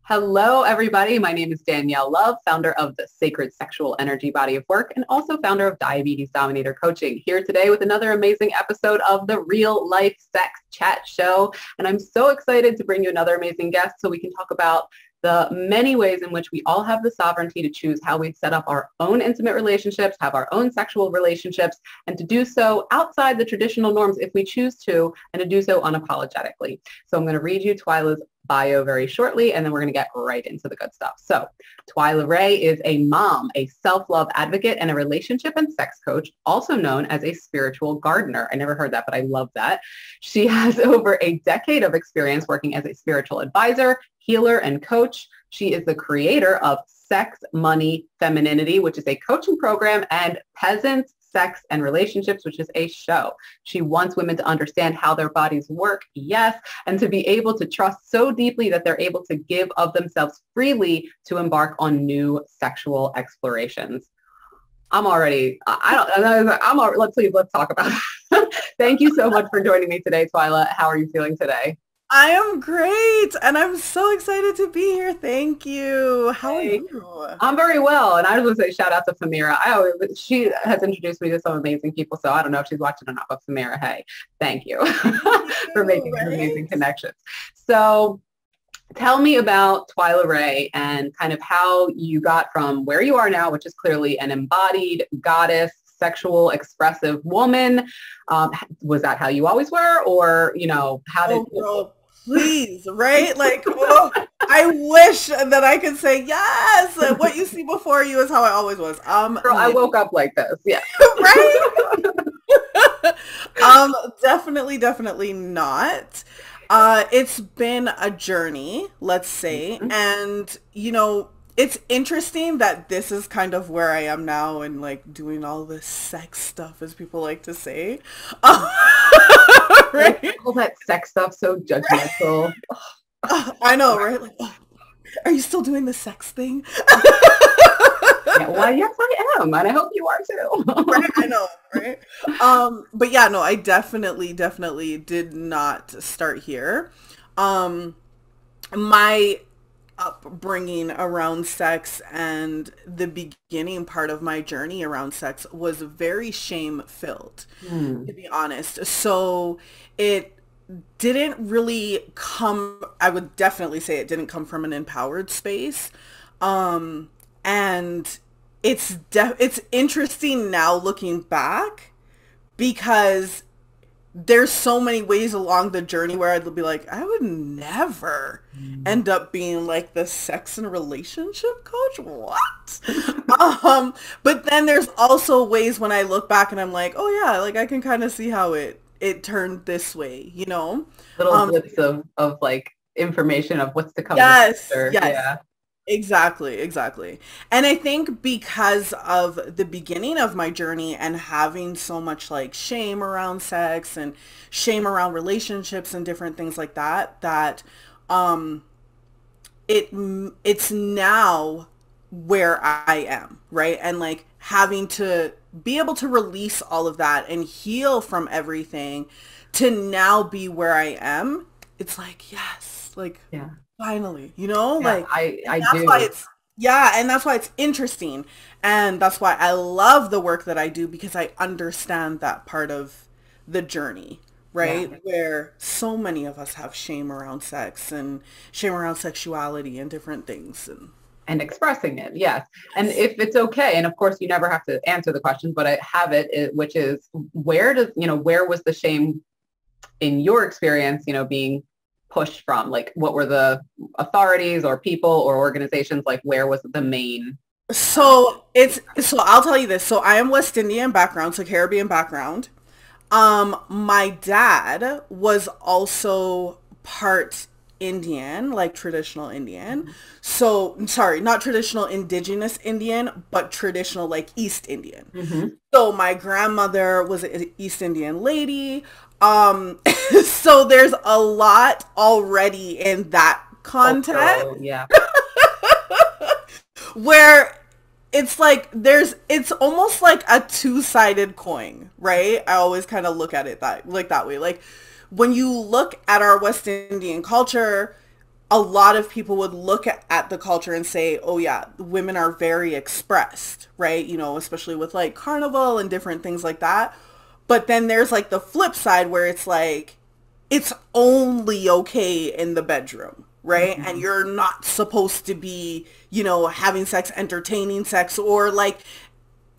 Hello, everybody. My name is Danielle Love, founder of the Sacred Sexual Energy Body of Work and also founder of Diabetes Dominator Coaching. Here today with another amazing episode of the Real Life Sex Chat Show. And I'm so excited to bring you another amazing guest so we can talk about the many ways in which we all have the sovereignty to choose how we set up our own intimate relationships, have our own sexual relationships, and to do so outside the traditional norms if we choose to, and to do so unapologetically. So I'm going to read you Twyla's bio very shortly, and then we're going to get right into the good stuff. So Twyla Rey is a mom, a self-love advocate, and a relationship and sex coach, also known as a spiritual gardener. I never heard that, but I love that. She has over a decade of experience working as a spiritual advisor, healer, and coach. She is the creator of Sex, Money, Femininity, which is a coaching program, and Peasants, Sex, and Relationships, which is a show. She wants women to understand how their bodies work, yes, and to be able to trust so deeply that they're able to give of themselves freely to embark on new sexual explorations. I'm already let's talk about it. Thank you so much for joining me today, Twyla. How are you feeling today? I am great, and I'm so excited to be here. Thank you. How are you? I'm very well, and I just want to say shout out to Famira. She has introduced me to some amazing people, so I don't know if she's watching or not, but Famira, hey, thank you for making amazing connections. So tell me about Twyla Rey and kind of how you got from where you are now, which is clearly an embodied goddess, sexual, expressive woman. Was that how you always were? Or, how did... girl, please, right? Like, I wish that I could say, yes, what you see before you is how I always was. Girl, I woke up like this. Yeah. Right? Definitely not. It's been a journey, let's say. Mm-hmm. And, it's interesting that this is kind of where I am now and like doing all this sex stuff, as people like to say. Right? All that sex stuff so judgmental. I know, right? Like, are you still doing the sex thing? Yeah, well, yes, I am, and I hope you are too. Right? I know, right? But yeah, no, I definitely did not start here. My upbringing around sex and the beginning part of my journey around sex was very shame-filled, to be honest. So it didn't really come, I would definitely say it didn't come from an empowered space. And it's interesting now looking back because there's so many ways along the journey where I'd be like, I would never end up being like the sex and relationship coach. What? But then there's also ways when I look back and I'm like, oh yeah, like I can kind of see how it turned this way, Little bits of like information of what's to come. Yes. Yeah. Exactly. And I think because of the beginning of my journey and having so much like shame around sex and shame around relationships and different things like that, it's now where I am, right? And like having to be able to release all of that and heal from everything to now be where I am. It's like, yes, like, yeah. Finally, like I do. And that's why it's interesting. And that's why I love the work that I do because I understand that part of the journey, right? Yeah. Where so many of us have shame around sex and shame around sexuality and different things. And expressing it, yes. And if it's okay, and of course you never have to answer the question, but I have it, which is where was the shame in your experience, being pushed from? Like, what were the authorities or people or organizations, like where was the main? So I'll tell you this. So I am West Indian background, so Caribbean background. My dad was also part Indian, like traditional Indian. Mm-hmm. So sorry, not traditional indigenous Indian, but traditional like East Indian. Mm-hmm. So my grandmother was an East Indian lady. So there's a lot already in that context. Yeah. Where it's like it's almost like a two-sided coin, right? I always kind of look at it that way. Like when you look at our West Indian culture, a lot of people would look at the culture and say, oh yeah, women are very expressed, right? You know, especially with like carnival and different things like that. But then there's like the flip side where it's like, it's only okay in the bedroom, right? Mm-hmm. And you're not supposed to be, you know, having sex, entertaining sex, or like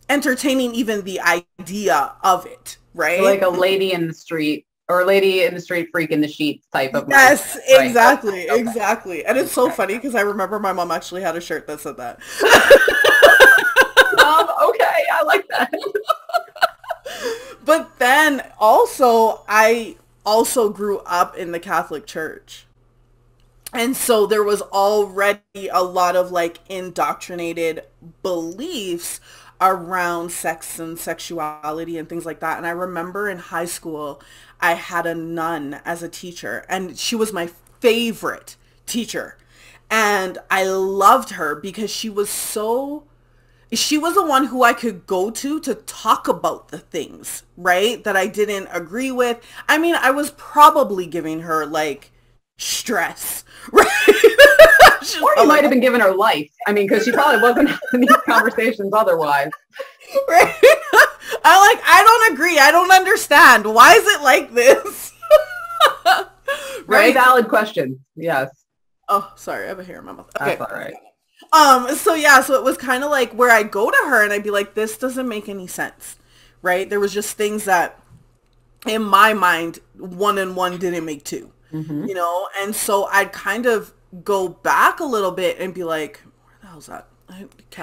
entertaining even the idea of it, right? Like a lady in the street. Or a lady in the street freak in the sheets type of yes, movie, right? Exactly, okay. Exactly. And it's so funny because I remember my mom actually had a shirt that said that. Okay, I like that. But then also, I also grew up in the Catholic Church. And so there was already a lot of like indoctrinated beliefs around sex and sexuality and things like that. And I remember in high school, I had a nun as a teacher, and she was my favorite teacher. And I loved her because she was the one who I could go to talk about the things, right, that I didn't agree with. I mean, I was probably giving her like stress, right? Or you might have been giving her life. I mean, because she probably wasn't having these conversations otherwise. Right? I don't agree. I don't understand. Why is it like this? Very valid question. Yes. Oh, sorry. I have a hair in my mouth. Okay. That's all right. So yeah, so it was kind of like where I'd go to her and I'd be like, this doesn't make any sense, right? There was just things that in my mind, 1 and 1 didn't make 2, you know? And so I'd kind of go back a little bit and be like, where the hell's that?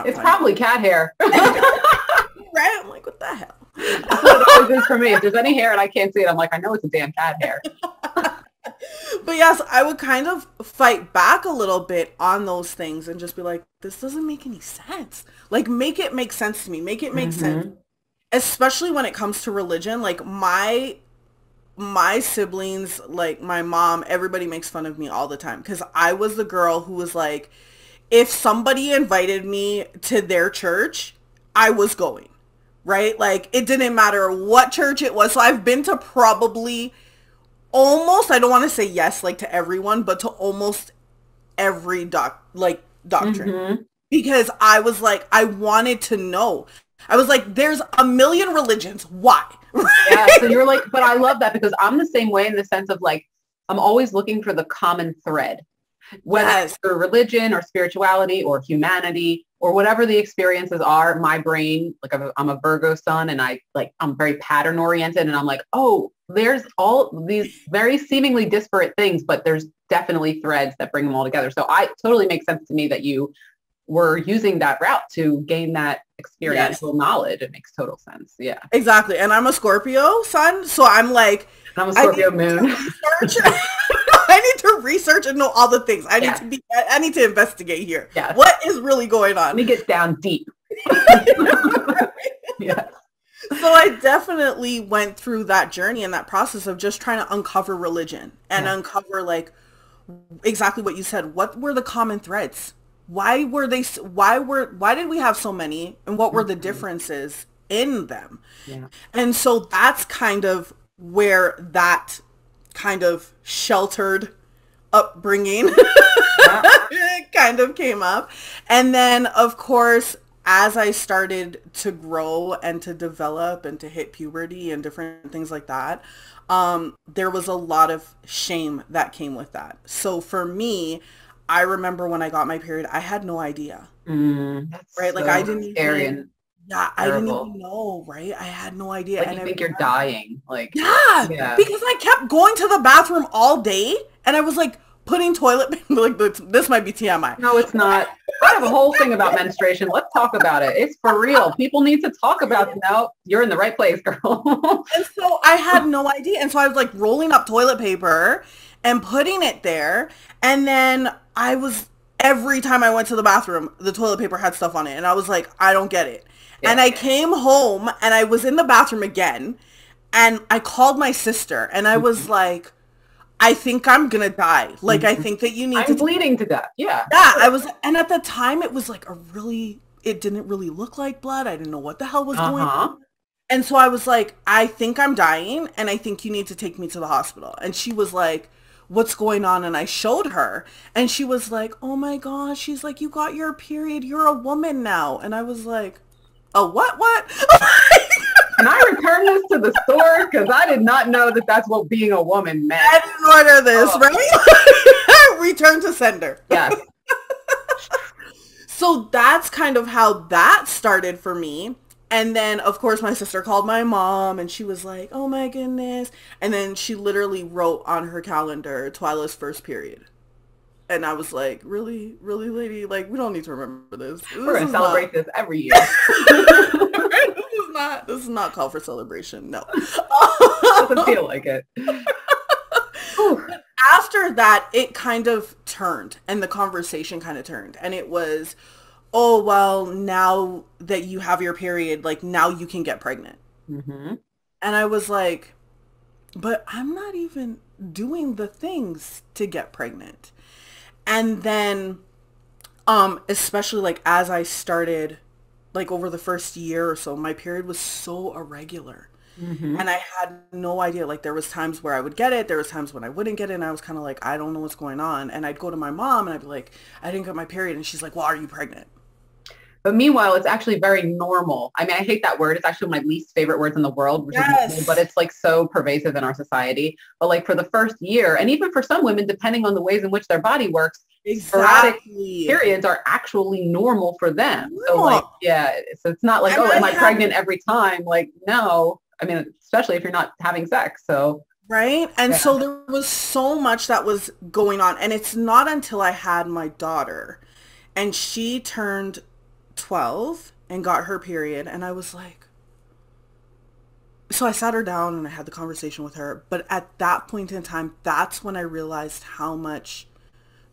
It's probably cat hair. Right? I'm like, what the hell? That's what it always is for me. If there's any hair and I can't see it, I'm like, I know it's a damn cat hair. But yes, I would kind of fight back a little bit on those things and just be like, this doesn't make any sense. Like, make it make sense to me. Make it make sense. Especially when it comes to religion. Like, my siblings, like my mom, everybody makes fun of me all the time because I was the girl who was like, if somebody invited me to their church, I was going. Right? Like, it didn't matter what church it was. So I've been to probably almost, I don't want to say yes, like to everyone, but to almost every doctrine. Because I was like, I wanted to know. I was like, there's a million religions. Why? Yeah. So you're like, but I love that because I'm the same way in the sense of like, I'm always looking for the common thread. Whether it's for religion or spirituality or humanity or whatever the experiences are, my brain, like I'm a Virgo sun and I'm very pattern oriented and I'm like, oh, there's all these very seemingly disparate things, but there's definitely threads that bring them all together. So it totally makes sense to me that you were using that route to gain that experiential knowledge. It makes total sense. Yeah, exactly. And I'm a Scorpio sun. So I'm like, and I'm a Scorpio moon. I need to research and know all the things. I need to investigate here. Yeah. What is really going on? Let me get down deep. Yeah. So I definitely went through that journey and that process of just trying to uncover religion and uncover like exactly what you said. What were the common threads? Why did we have so many and what were the differences in them? Yeah. And so that's kind of where that kind of sheltered upbringing kind of came up. And then of course, as I started to grow and to develop and to hit puberty and different things like that, there was a lot of shame that came with that. So for me, I remember when I got my period, I had no idea. Right? Like I didn't even, I didn't even know, right? I had no idea. Like, and you think you're dying. Like, yeah, because I kept going to the bathroom all day and I was like putting toilet paper, like this might be TMI. No, it's not. I have a whole thing about menstruation. Let's talk about it. It's for real. People need to talk about it. No, you're in the right place, girl. And so I had no idea. And so I was like rolling up toilet paper and putting it there. And then every time I went to the bathroom, the toilet paper had stuff on it. And I was like, I don't get it. Yeah. And I came home and I was in the bathroom again. And I called my sister and I was like, I think I'm going to die. Like, I think that you need I'm bleeding to death. Yeah. Yeah. And at the time it was like it didn't really look like blood. I didn't know what the hell was going on. And so I was like, I think I'm dying and I think you need to take me to the hospital. And she was like, what's going on? And I showed her and she was like, oh my gosh, she's like, you got your period. You're a woman now. And I was like, a what? Can I return this to the store? Because I did not know that that's what being a woman meant. I didn't order this, right? Return to sender. Yes. So that's kind of how that started for me. And then, of course, my sister called my mom and she was like, oh my goodness. And then she literally wrote on her calendar, Twyla's first period. And I was like, really, lady? Like, we don't need to remember this. We're going to celebrate this every year. This is not called for celebration. No. Doesn't feel like it. After that, it kind of turned and the conversation kind of turned. And it was, oh, well, now that you have your period, like now you can get pregnant. Mm-hmm. And I was like, but I'm not even doing the things to get pregnant. And then, especially like as I started, like over the first year or so, my period was so irregular. Mm-hmm. And I had no idea. Like there was times where I would get it. There was times when I wouldn't get it. And I was kind of like, I don't know what's going on. And I'd go to my mom and I'd be like, I didn't get my period. And she's like, well, are you pregnant? But meanwhile, it's actually very normal. I mean, I hate that word. It's actually one of my least favorite words in the world, which is normal, but it's like so pervasive in our society. But like for the first year, and even for some women, depending on the ways in which their body works, sporadic periods are actually normal for them. Normal. So like, yeah, so it's not like, am I pregnant every time? Like, no. I mean, especially if you're not having sex. So right. And so there was so much that was going on. And it's not until I had my daughter and she turned 12 and got her period. And I was like, so I sat her down and I had the conversation with her. But at that point in time, that's when I realized how much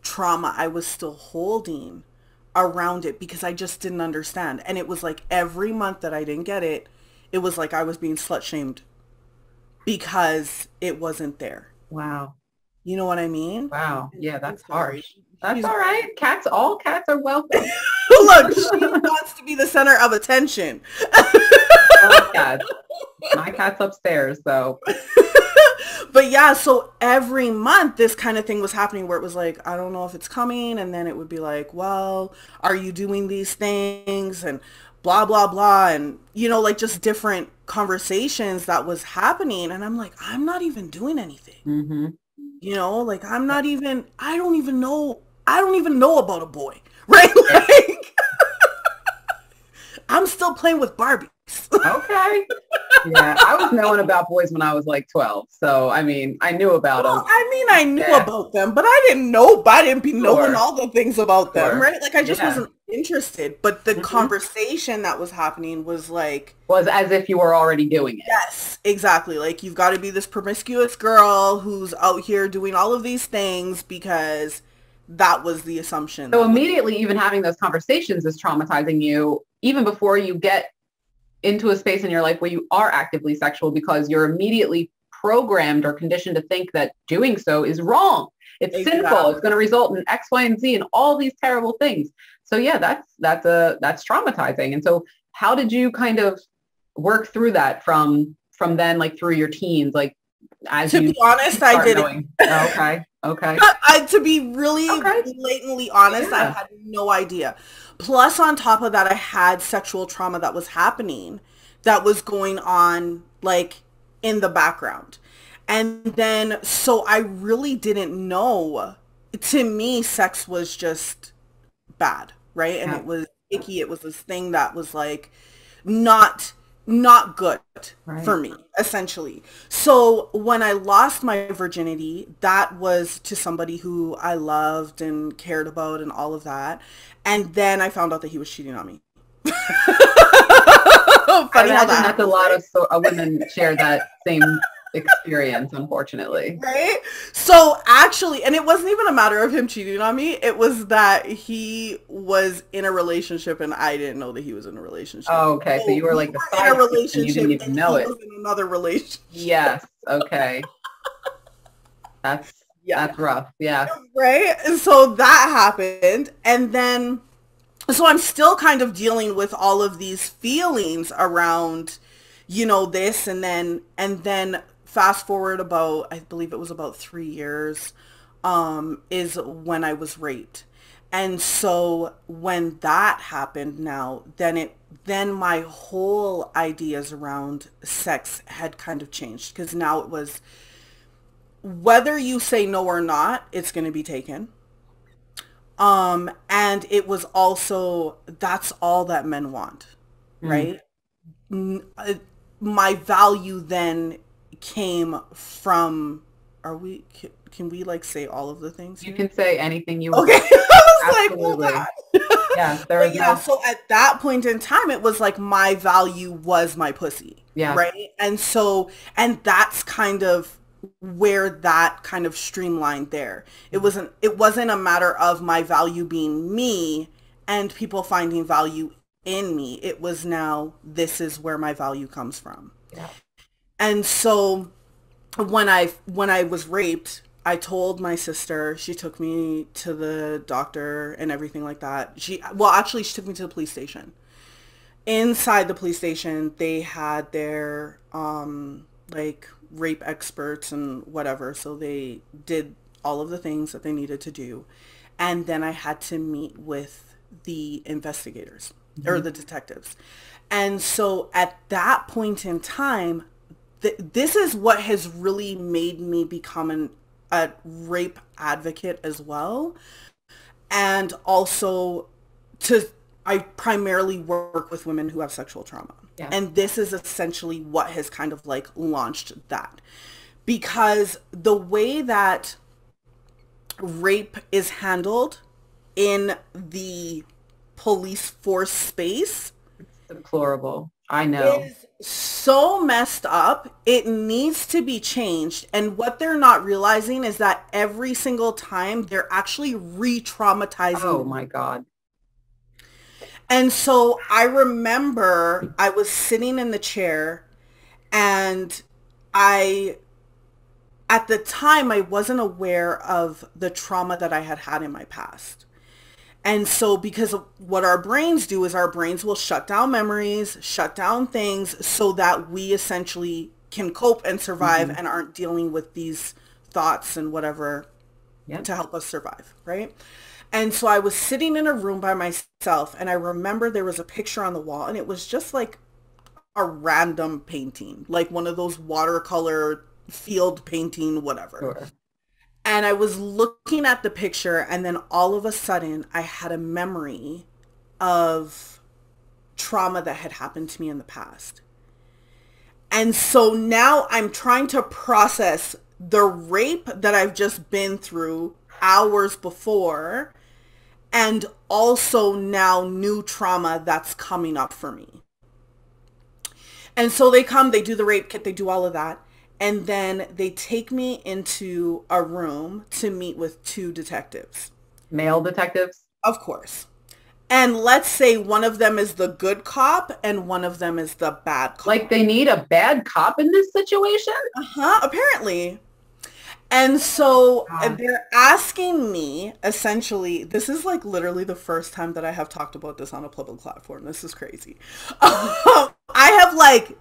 trauma I was still holding around it because I just didn't understand. And it was like every month that I didn't get it, it was like I was being slut shamed because it wasn't there. Wow. You know what I mean? Wow. Yeah, that's harsh. That's all right. All cats are welcome. Look, she wants to be the center of attention. Oh, cats. My cat's upstairs, though. But yeah, so every month this kind of thing was happening where it was like, I don't know if it's coming. And then it would be like, well, are you doing these things? And blah, blah, blah. And, you know, like just different conversations that was happening. And I'm like, I'm not even doing anything. Mm-hmm. You know, like I don't even know about a boy, right? Like, I'm still playing with Barbies. Okay. Yeah, I was knowing about boys when I was like 12. So, I mean, I knew about them. I mean, I knew about them, but I didn't be knowing all the things about them, right? Like, I just wasn't interested. But the conversation that was happening was as if you were already doing it. Yes, exactly. Like, you've got to be this promiscuous girl who's out here doing all of these things because that was the assumption. So immediately even having those conversations is traumatizing you even before you get into a space in your life where you are actively sexual because you're immediately programmed or conditioned to think that doing so is wrong. It's sinful. It's going to result in X, Y, and Z and all these terrible things. So yeah, that's traumatizing. And so how did you kind of work through that from then, like through your teens, like to be honest, I didn't. Okay. To be really blatantly honest, I had no idea. Plus, on top of that, I had sexual trauma that was happening, that was going on like in the background. And then, so I really didn't know. To me, sex was just bad, right? And it was icky. It was this thing that was like not good for me, essentially. So when I lost my virginity, that was to somebody who I loved and cared about and all of that. And then I found out that he was cheating on me. Funny how that's a lot of women share that same experience, unfortunately. Right? So actually, and it wasn't even a matter of him cheating on me. It was that he was in a relationship and I didn't know that he was in a relationship. Oh, okay. So you were like the side in a relationship and you didn't even know it. Was in another relationship. Yes. Okay. That's rough. Yeah. Right? And so that happened. And then, so I'm still kind of dealing with all of these feelings around, you know, this and then fast forward about, I believe it was about 3 years, is when I was raped. And so when that happened now, then my whole ideas around sex had kind of changed, because now it was whether you say no or not, it's going to be taken. And it was also, that's all that men want, Mm. right? N- uh, My value then came from, can we like say all of the things You here? can say anything you Okay. want. I was like, oh Absolutely. God. Yes, there But is yeah, no, so at that point in time, it was like my value was my pussy, yes. right? And so, and that's kind of where that kind of streamlined there. It wasn't a matter of my value being me and people finding value in me. It was now, this is where my value comes from. Yeah. And so when I was raped, I told my sister. She took me to the doctor and everything like that. Actually, she took me to the police station. Inside the police station, they had their like rape experts and whatever. So they did all of the things that they needed to do. And then I had to meet with the investigators or Mhm. the detectives. And so at that point in time, this is what has really made me become a rape advocate as well. And also to, I primarily work with women who have sexual trauma. Yes. And this is essentially what has kind of like launched that. Because the way that rape is handled in the police force space Deplorable. I know. is so messed up. It needs to be changed. And what they're not realizing is that every single time they're actually Oh re-traumatizing. my God. And so I remember I was sitting in the chair and I, at the time, I wasn't aware of the trauma that I had had in my past. And so because of what our brains do is our brains will shut down memories, shut down things so that we essentially can cope and survive Hmm. and aren't dealing with these thoughts and whatever Yep. to help us survive, right? And so I was sitting in a room by myself and I remember there was a picture on the wall and it was just like a random painting, like one of those watercolor field painting, whatever. Sure. And I was looking at the picture and then all of a sudden I had a memory of trauma that had happened to me in the past. And so now I'm trying to process the rape that I've just been through hours before and also now new trauma that's coming up for me. And so they come, they do the rape kit, they do all of that. And then they take me into a room to meet with two detectives. Male detectives. Of course. And let's say one of them is the good cop and one of them is the bad Like cop. they need a bad cop in this situation? Uh-huh, apparently. And so God. they're asking me, essentially, this is like literally the first time that I have talked about this on a public platform. This is crazy. I have like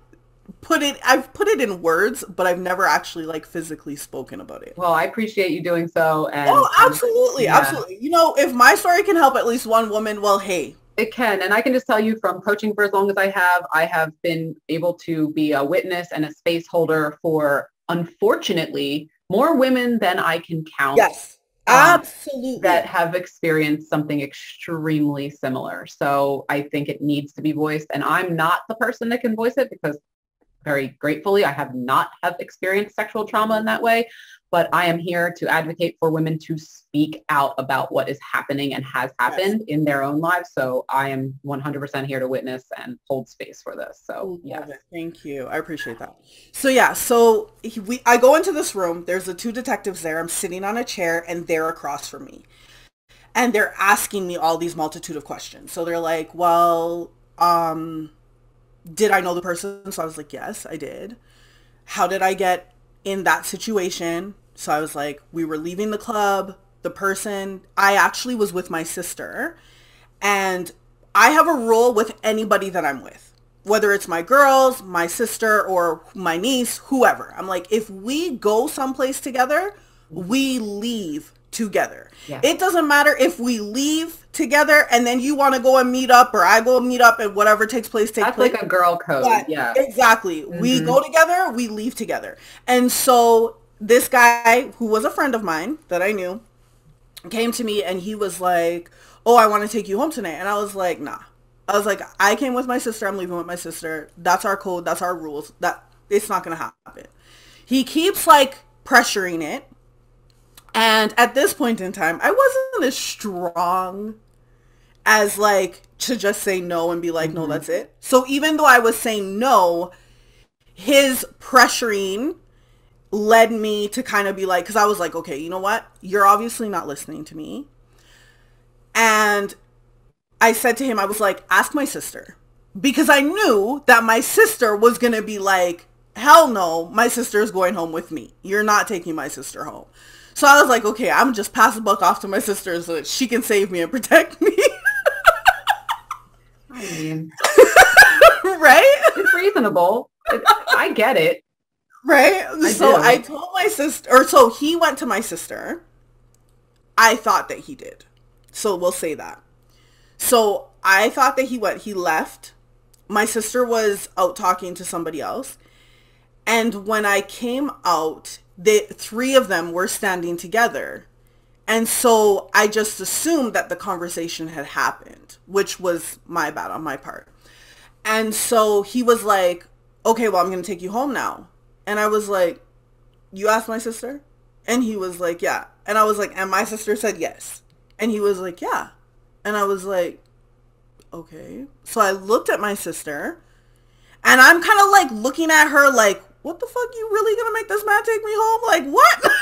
I've put it in words, but I've never actually like physically spoken about it. Well, I appreciate you doing so. Oh, And absolutely. yeah, Absolutely. You know, if my story can help at least one woman, well, hey. it can. And I can just tell you from coaching for as long as I have been able to be a witness and a space holder for, unfortunately, more women than I can count. Yes, Um, absolutely. that have experienced something extremely similar. So I think it needs to be voiced. And I'm not the person that can voice it because very gratefully, I have not have experienced sexual trauma in that way, but I am here to advocate for women to speak out about what is happening and has Yes. happened in their own lives. So I am 100% here to witness and hold space for this. So Love yes. it. Thank you. I appreciate that. So yeah, I go into this room. There's the two detectives there. I'm sitting on a chair and they're across from me. And they're asking me all these multitude of questions. So they're like, well, did I know the person? So I was like, yes, I did. How did I get in that situation? So I was like, we were leaving the club. The person, I actually was with my sister. And I have a rule with anybody that I'm with. whether it's my girls, my sister, or my niece, whoever. I'm like, if we go someplace together, we leave together. Yeah. It doesn't matter if we leave together and then you want to go and meet up, or I go meet up, and whatever takes place. That's like a girl code. But yeah, exactly. Mm-hmm. We go together, we leave together. And so this guy, who was a friend of mine that I knew, came to me and he was like, oh, I want to take you home tonight. And I was like, nah. I was like, I came with my sister. I'm leaving with my sister. That's our code. That's our rules. That it's not going to happen. He keeps like pressuring it. And at this point in time, I wasn't as strong as like to just say no and be like, mm-hmm. no, that's it. So even though I was saying no, his pressuring led me to kind of be like, because I was like, okay, you know what? You're obviously not listening to me. And I said to him, I was like, ask my sister. Because I knew that my sister was going to be like, hell no, my sister's going home with me. You're not taking my sister home. So I was like, okay, I'm just pass the buck off to my sister so that she can save me and protect me. I mean, right? It's reasonable. I get it. Right? I told my sister, or so he went to my sister. I thought that he did. So we'll say that. So I thought that he left. My sister was out talking to somebody else. And when I came out, the three of them were standing together. And so I just assumed that the conversation had happened, which was my bad on my part. And so he was like, okay, well, I'm going to take you home now. And I was like, you asked my sister? And he was like, yeah. And I was like, and my sister said yes. And he was like, yeah. And I was like, okay. So I looked at my sister and I'm kind of like looking at her like, what the fuck? You really gonna make this man take me home? Like, what?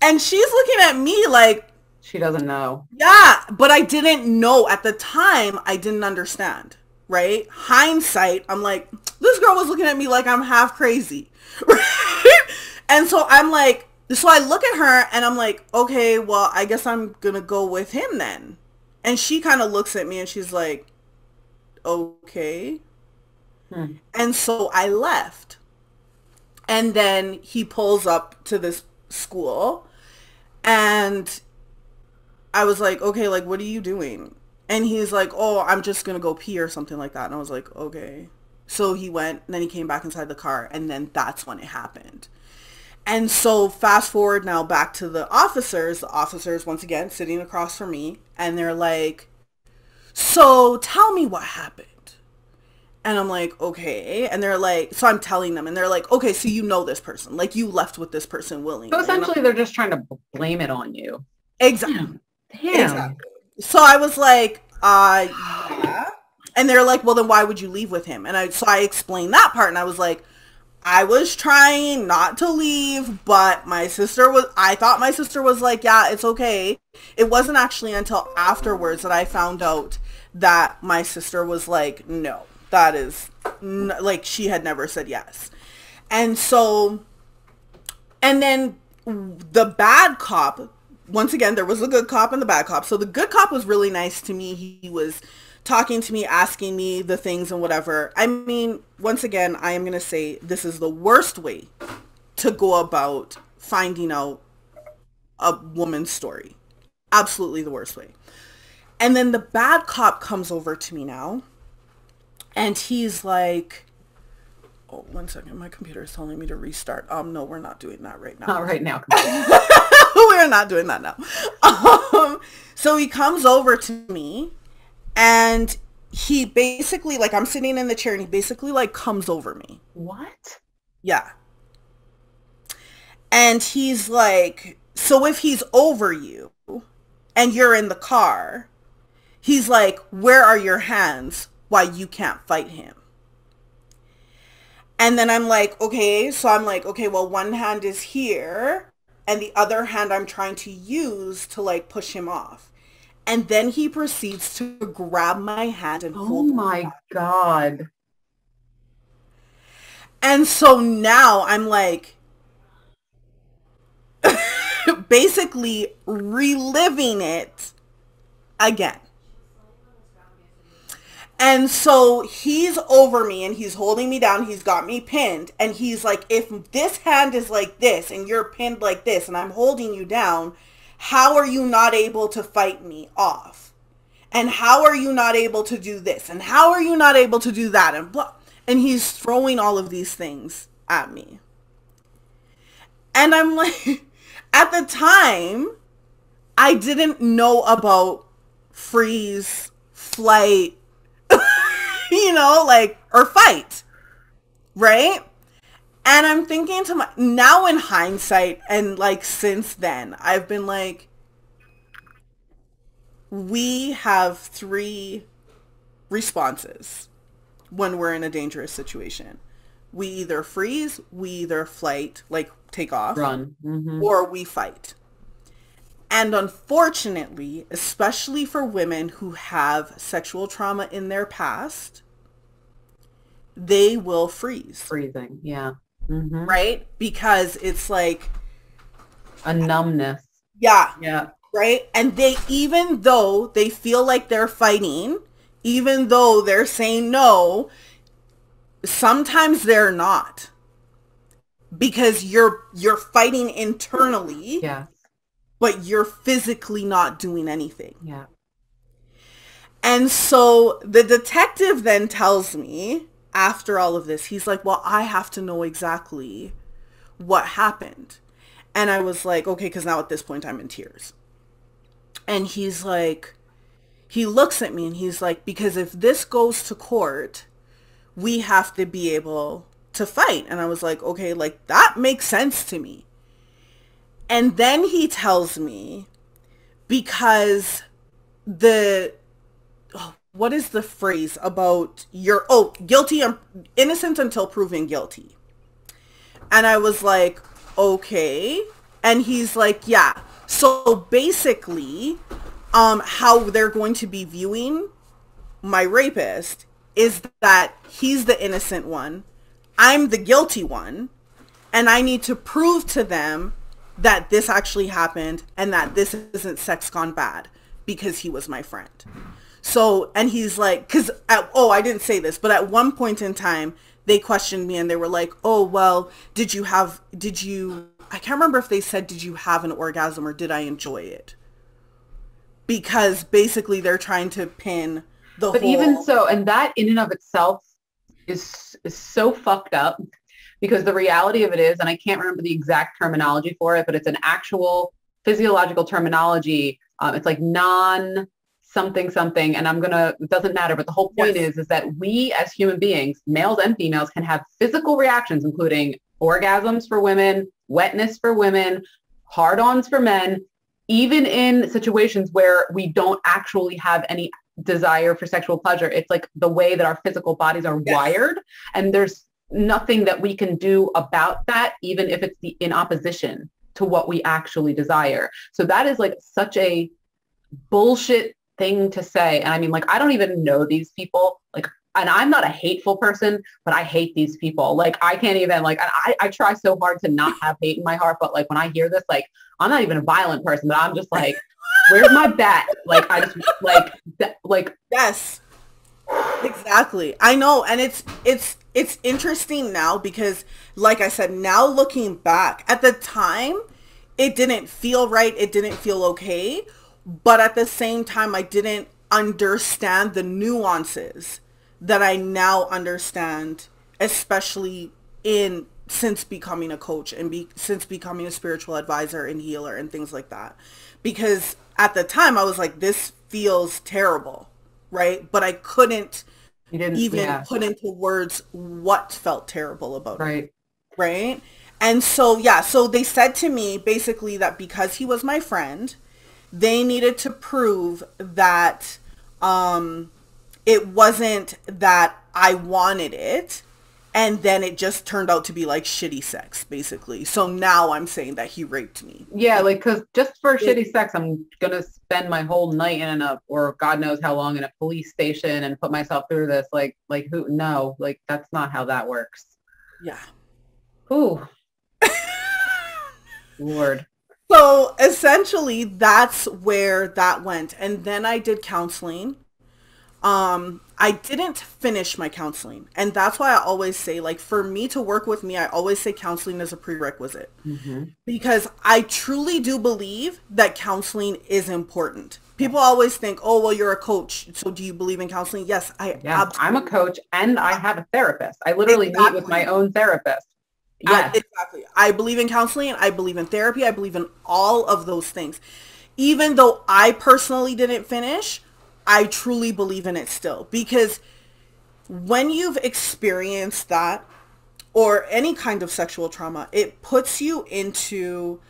And she's looking at me like, she doesn't know. Yeah, but I didn't know at the time. I didn't understand, right? Hindsight, I'm like, this girl was looking at me like I'm half crazy, right? And so I'm like, so I look at her and I'm like, okay, well, I guess I'm gonna go with him then. And she kind of looks at me and she's like, okay. And so I left. And then he pulls up to this school and I was like, okay, like, what are you doing? And he's like, oh, I'm just going to go pee or something like that. And I was like, okay. So he went and then he came back inside the car and then that's when it happened. And so fast forward now back to the officers once again sitting across from me and they're like, so tell me what happened. And I'm like, okay. And they're like, so I'm telling them and they're like, okay, so you know this person, like you left with this person willingly. So essentially they're just trying to blame it on you. Exactly. Damn. Exactly. So I was like, yeah. And they're like, well, then why would you leave with him? And I explained that part and I was like, I was trying not to leave, but I thought my sister was like, yeah, it's okay. It wasn't actually until afterwards that I found out that my sister was like, no, that is like, she had never said yes. And so, and then the bad cop, once again, there was a good cop and the bad cop. So the good cop was really nice to me. He was talking to me, asking me the things and whatever. I mean, once again, I am going to say this is the worst way to go about finding out a woman's story. Absolutely the worst way. And then the bad cop comes over to me now and he's like, oh, 1 second. My computer is telling me to restart. No, we're not doing that right now. Not right now. We're not doing that now. So he comes over to me and he basically, like, I'm sitting in the chair and he basically like comes over me. What? Yeah. And he's like, so if he's over you and you're in the car, he's like, where are your hands? Why you can't fight him? And then I'm like, okay. So I'm like, okay, well, one hand is here and the other hand I'm trying to use to like push him off. And then he proceeds to grab my hand and hold me. Oh my God. And so now I'm like basically reliving it again. And so he's over me and he's holding me down. He's got me pinned. And he's like, if this hand is like this and you're pinned like this and I'm holding you down, how are you not able to fight me off? And how are you not able to do this? And how are you not able to do that? And blah. And he's throwing all of these things at me. And I'm like, at the time, I didn't know about freeze, flight, you know, like, or fight, right? And I'm thinking to now in hindsight, and like since then, I've been like, we have 3 responses when we're in a dangerous situation. We either freeze, we either flight, like take off, run, or we fight. And unfortunately, especially for women who have sexual trauma in their past, they will freeze. Freezing, yeah. Right? Because it's like a numbness. Yeah. Yeah. Right? And they, even though they feel like they're fighting, even though they're saying no, sometimes they're not. Because you're fighting internally. Yeah. But you're physically not doing anything. Yeah. And so the detective then tells me, after all of this, he's like, well, I have to know exactly what happened. And I was like, okay, because now at this point I'm in tears. And he's like, he looks at me and he's like, because if this goes to court, we have to be able to fight. And I was like, okay, like that makes sense to me. And then he tells me, because what is the phrase about guilty, innocent until proven guilty. And I was like, okay. And he's like, yeah. So basically, how they're going to be viewing my rapist is that he's the innocent one, I'm the guilty one, and I need to prove to them that this actually happened and that this isn't sex gone bad because he was my friend. So, and he's like, I didn't say this, but at one point in time, they questioned me and they were like, oh, well, I can't remember if they said, did you have an orgasm or did I enjoy it? Because basically they're trying to pin the But whole... even so, and that in and of itself is so fucked up. Because the reality of it is, and I can't remember the exact terminology for it, but it's an actual physiological terminology. It's like something, and it doesn't matter. But the whole point is that we as human beings, males and females, can have physical reactions, including orgasms for women, wetness for women, hard-ons for men, even in situations where we don't actually have any desire for sexual pleasure. It's like the way that our physical bodies are wired, and there's nothing that we can do about that, even if it's in opposition to what we actually desire. So that is like such a bullshit thing to say. And I mean, like, I don't even know these people. Like, and I'm not a hateful person, but I hate these people. Like, I can't even, like, I try so hard to not have hate in my heart. But like, when I hear this, like, I'm not even a violent person, but I'm just like, where's my bat? Like, I just like, yes, exactly. I know. And it's interesting now because, like I said, now looking back, at the time, it didn't feel right. It didn't feel okay. But at the same time, I didn't understand the nuances that I now understand, especially since becoming a coach and since becoming a spiritual advisor and healer and things like that. Because at the time, I was like, this feels terrible, right? But I couldn't put into words what felt terrible about it. Right. And so, so they said to me basically that because he was my friend, they needed to prove that it wasn't that I wanted it. And then it just turned out to be like shitty sex, basically. So now I'm saying that he raped me. Yeah, like, because just for shitty sex, I'm going to spend my whole night or God knows how long in a police station and put myself through this. Like who? No, like, that's not how that works. Yeah. Ooh. Lord. So essentially, that's where that went. And then I did counseling. I didn't finish my counseling. And that's why I always say, like, for me to work with me, I always say counseling is a prerequisite. Because I truly do believe that counseling is important. People always think, oh, well, you're a coach, so do you believe in counseling? Yes, I'm a coach and I have a therapist. I literally meet with my own therapist. Yes. Exactly. I believe in counseling. I believe in therapy. I believe in all of those things. Even though I personally didn't finish, I truly believe in it still. Because when you've experienced that or any kind of sexual trauma, it puts you into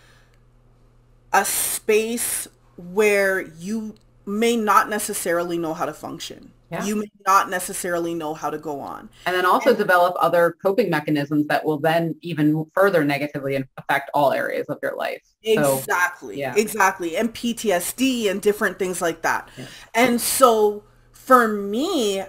a space where you may not necessarily know how to function. Yeah. You may not necessarily know how to go on. And then also develop other coping mechanisms that will then even further negatively affect all areas of your life. Exactly. So, yeah. Exactly. And PTSD and different things like that. Yeah. And so for me,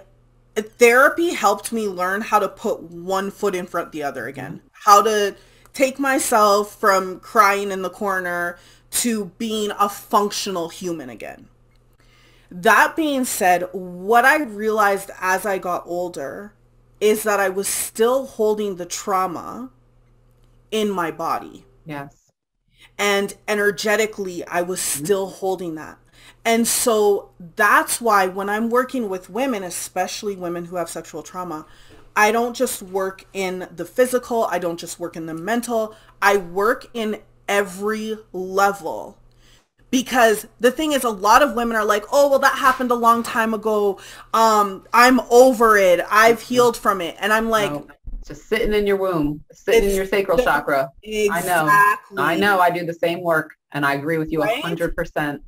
therapy helped me learn how to put one foot in front of the other again. How to take myself from crying in the corner to being a functional human again. That being said, what I realized as I got older is that I was still holding the trauma in my body. Yes. And energetically, I was still holding that. And so that's why when I'm working with women, especially women who have sexual trauma, I don't just work in the physical. I don't just work in the mental. I work in every level. Because the thing is, a lot of women are like, oh, well, that happened a long time ago. I'm over it. I've healed from it. And I'm like, no, just sitting in your womb, sitting in your sacral chakra. Exactly. I know. I do the same work. And I agree with you 100%.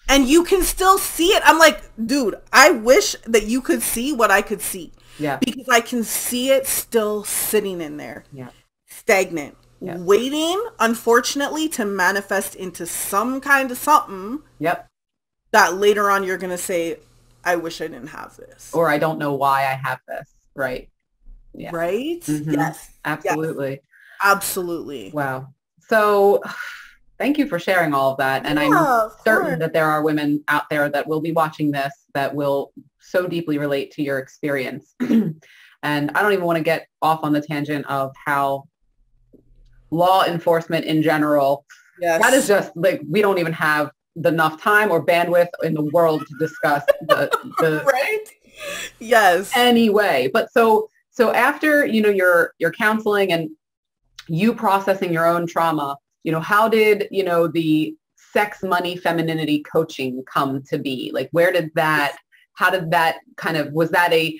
And you can still see it. I'm like, dude, I wish that you could see what I could see. Yeah. Because I can see it still sitting in there. Yeah. Stagnant. Yes. Waiting, unfortunately, to manifest into some kind of something. Yep. That later on you're going to say, I wish I didn't have this. Or I don't know why I have this. Right. Yeah. Right? Mm-hmm. Yes. Absolutely. Yes. Absolutely. Wow. So thank you for sharing all of that. And I'm certain that there are women out there that will be watching this that will so deeply relate to your experience. And I don't even want to get off on the tangent of how law enforcement in general, that is just like, we don't even have enough time or bandwidth in the world to discuss the right? Yes. Anyway, but so after, your counseling and you processing your own trauma, how did, the sex, money, femininity coaching come to be? Like, how did that kind of, was that a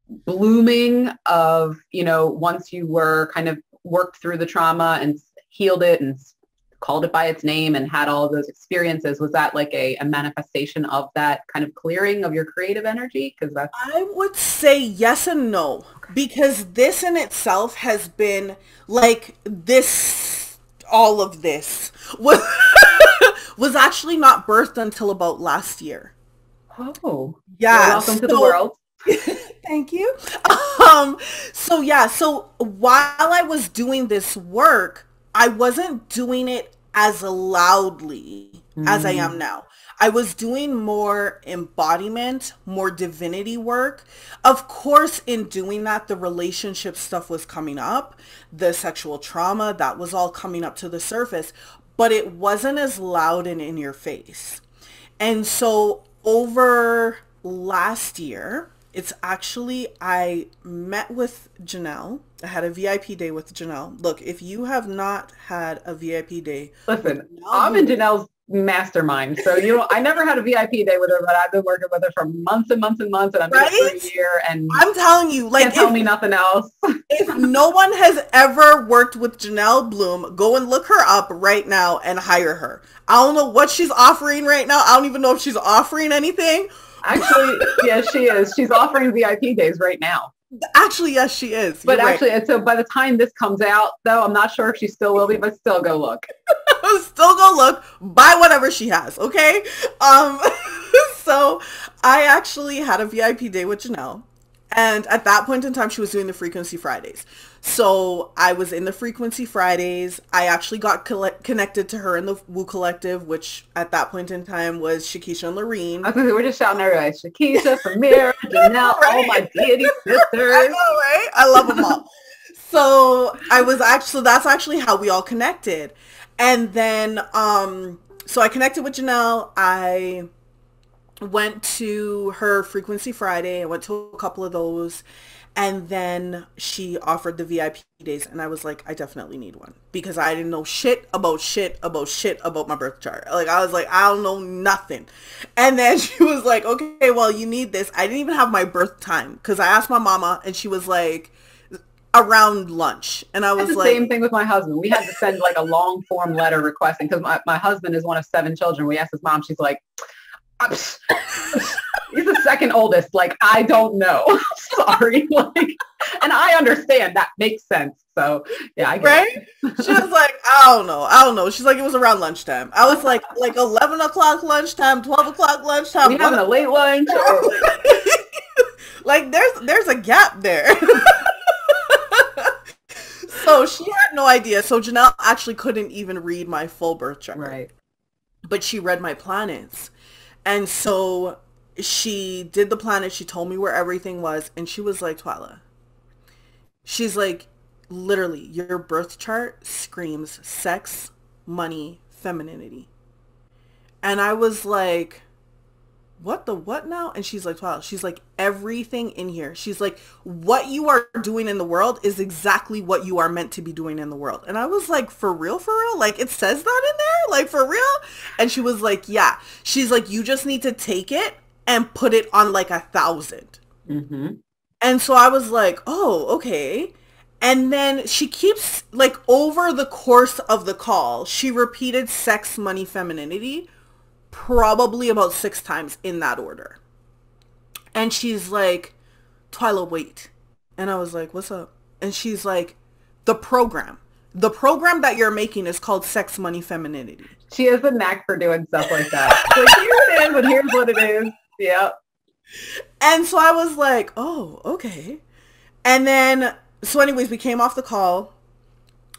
blooming of, once you were kind of worked through the trauma and healed it and called it by its name and had all of those experiences, was that like a manifestation of that kind of clearing of your creative energy? Because I would say yes and no, because this in itself has been like this, all of this was, was actually not birthed until about last year. Oh, yeah. Welcome to the world. Thank you. So while I was doing this work, I wasn't doing it as loudly as I am now. I was doing more embodiment, more divinity work. Of course, in doing that, the relationship stuff was coming up, the sexual trauma, that was all coming up to the surface, but it wasn't as loud and in your face. And so over last year, it's actually, I met with Janelle. I had a VIP day with Janelle. Look, if you have not had a VIP day. Listen, I'm in Janelle's mastermind. So, I never had a VIP day with her, but I've been working with her for months and months and months. And I'm in it for a year. And I'm telling you, like, can't tell me nothing else. If no one has ever worked with Janelle Bloom, go and look her up right now and hire her. I don't know what she's offering right now. I don't even know if she's offering anything. Actually, yes, she is. She's offering VIP days right now. Actually, yes, she is. But actually, so by the time this comes out, though, I'm not sure if she still will be, but still go look. Still go look. Buy whatever she has, okay? So I actually had a VIP day with Janelle. And at that point in time, she was doing the Frequency Fridays. So I was in the Frequency Fridays. I actually got connected to her in the Woo Collective, which at that point in time was Shakisha and Lorene. Okay, we're just shouting everybody. Shakisha, Samira, Janelle, Right? all my deity sisters. I know, right? I love them all. So that's actually how we all connected. And then, so I connected with Janelle. I went to her Frequency Friday. I went to a couple of those. And then she offered the VIP days. And I was like, I definitely need one. Because I didn't know shit about my birth chart. Like, I was like, I don't know nothing. And then she was like, okay, well, you need this. I didn't even have my birth time. Because I asked my mama and she was like, around lunch. And I was the like, same thing with my husband. We had to send like a long form letter requesting, because my husband is one of 7 children. We asked his mom, she's like, he's the second oldest. Like, I don't know. Sorry. Like, and I understand that makes sense. So yeah, I get right? It. She was like, I don't know. She's like, it was around lunchtime. I was like 11 o'clock lunchtime, 12 o'clock lunchtime. We having a late lunch? Like there's a gap there. So she had no idea. So Janelle actually couldn't even read my full birth chart. Right. But she read my planets. And so she did the planets. She told me where everything was. And she was like, Twyla, she's like, literally, your birth chart screams sex, money, femininity. And I was like, what the what now? And she's like, wow. She's like, everything in here. She's like, what you are doing in the world is exactly what you are meant to be doing in the world. And I was like, for real? Like, it says that in there? Like, for real? And she was like, yeah. She's like, you just need to take it and put it on like 1,000. Mm-hmm. And so I was like, oh, okay. And then she keeps, like, over the course of the call, she repeated sex, money, femininity probably about 6 times in that order. And she's like, Twyla, wait. And I was like, what's up? And she's like, the program that you're making is called Sex, Money, Femininity. She has a knack for doing stuff like that. Like, here it is, and here's what it is. Yeah. And so I was like, oh, okay. And then, so anyways, we came off the call.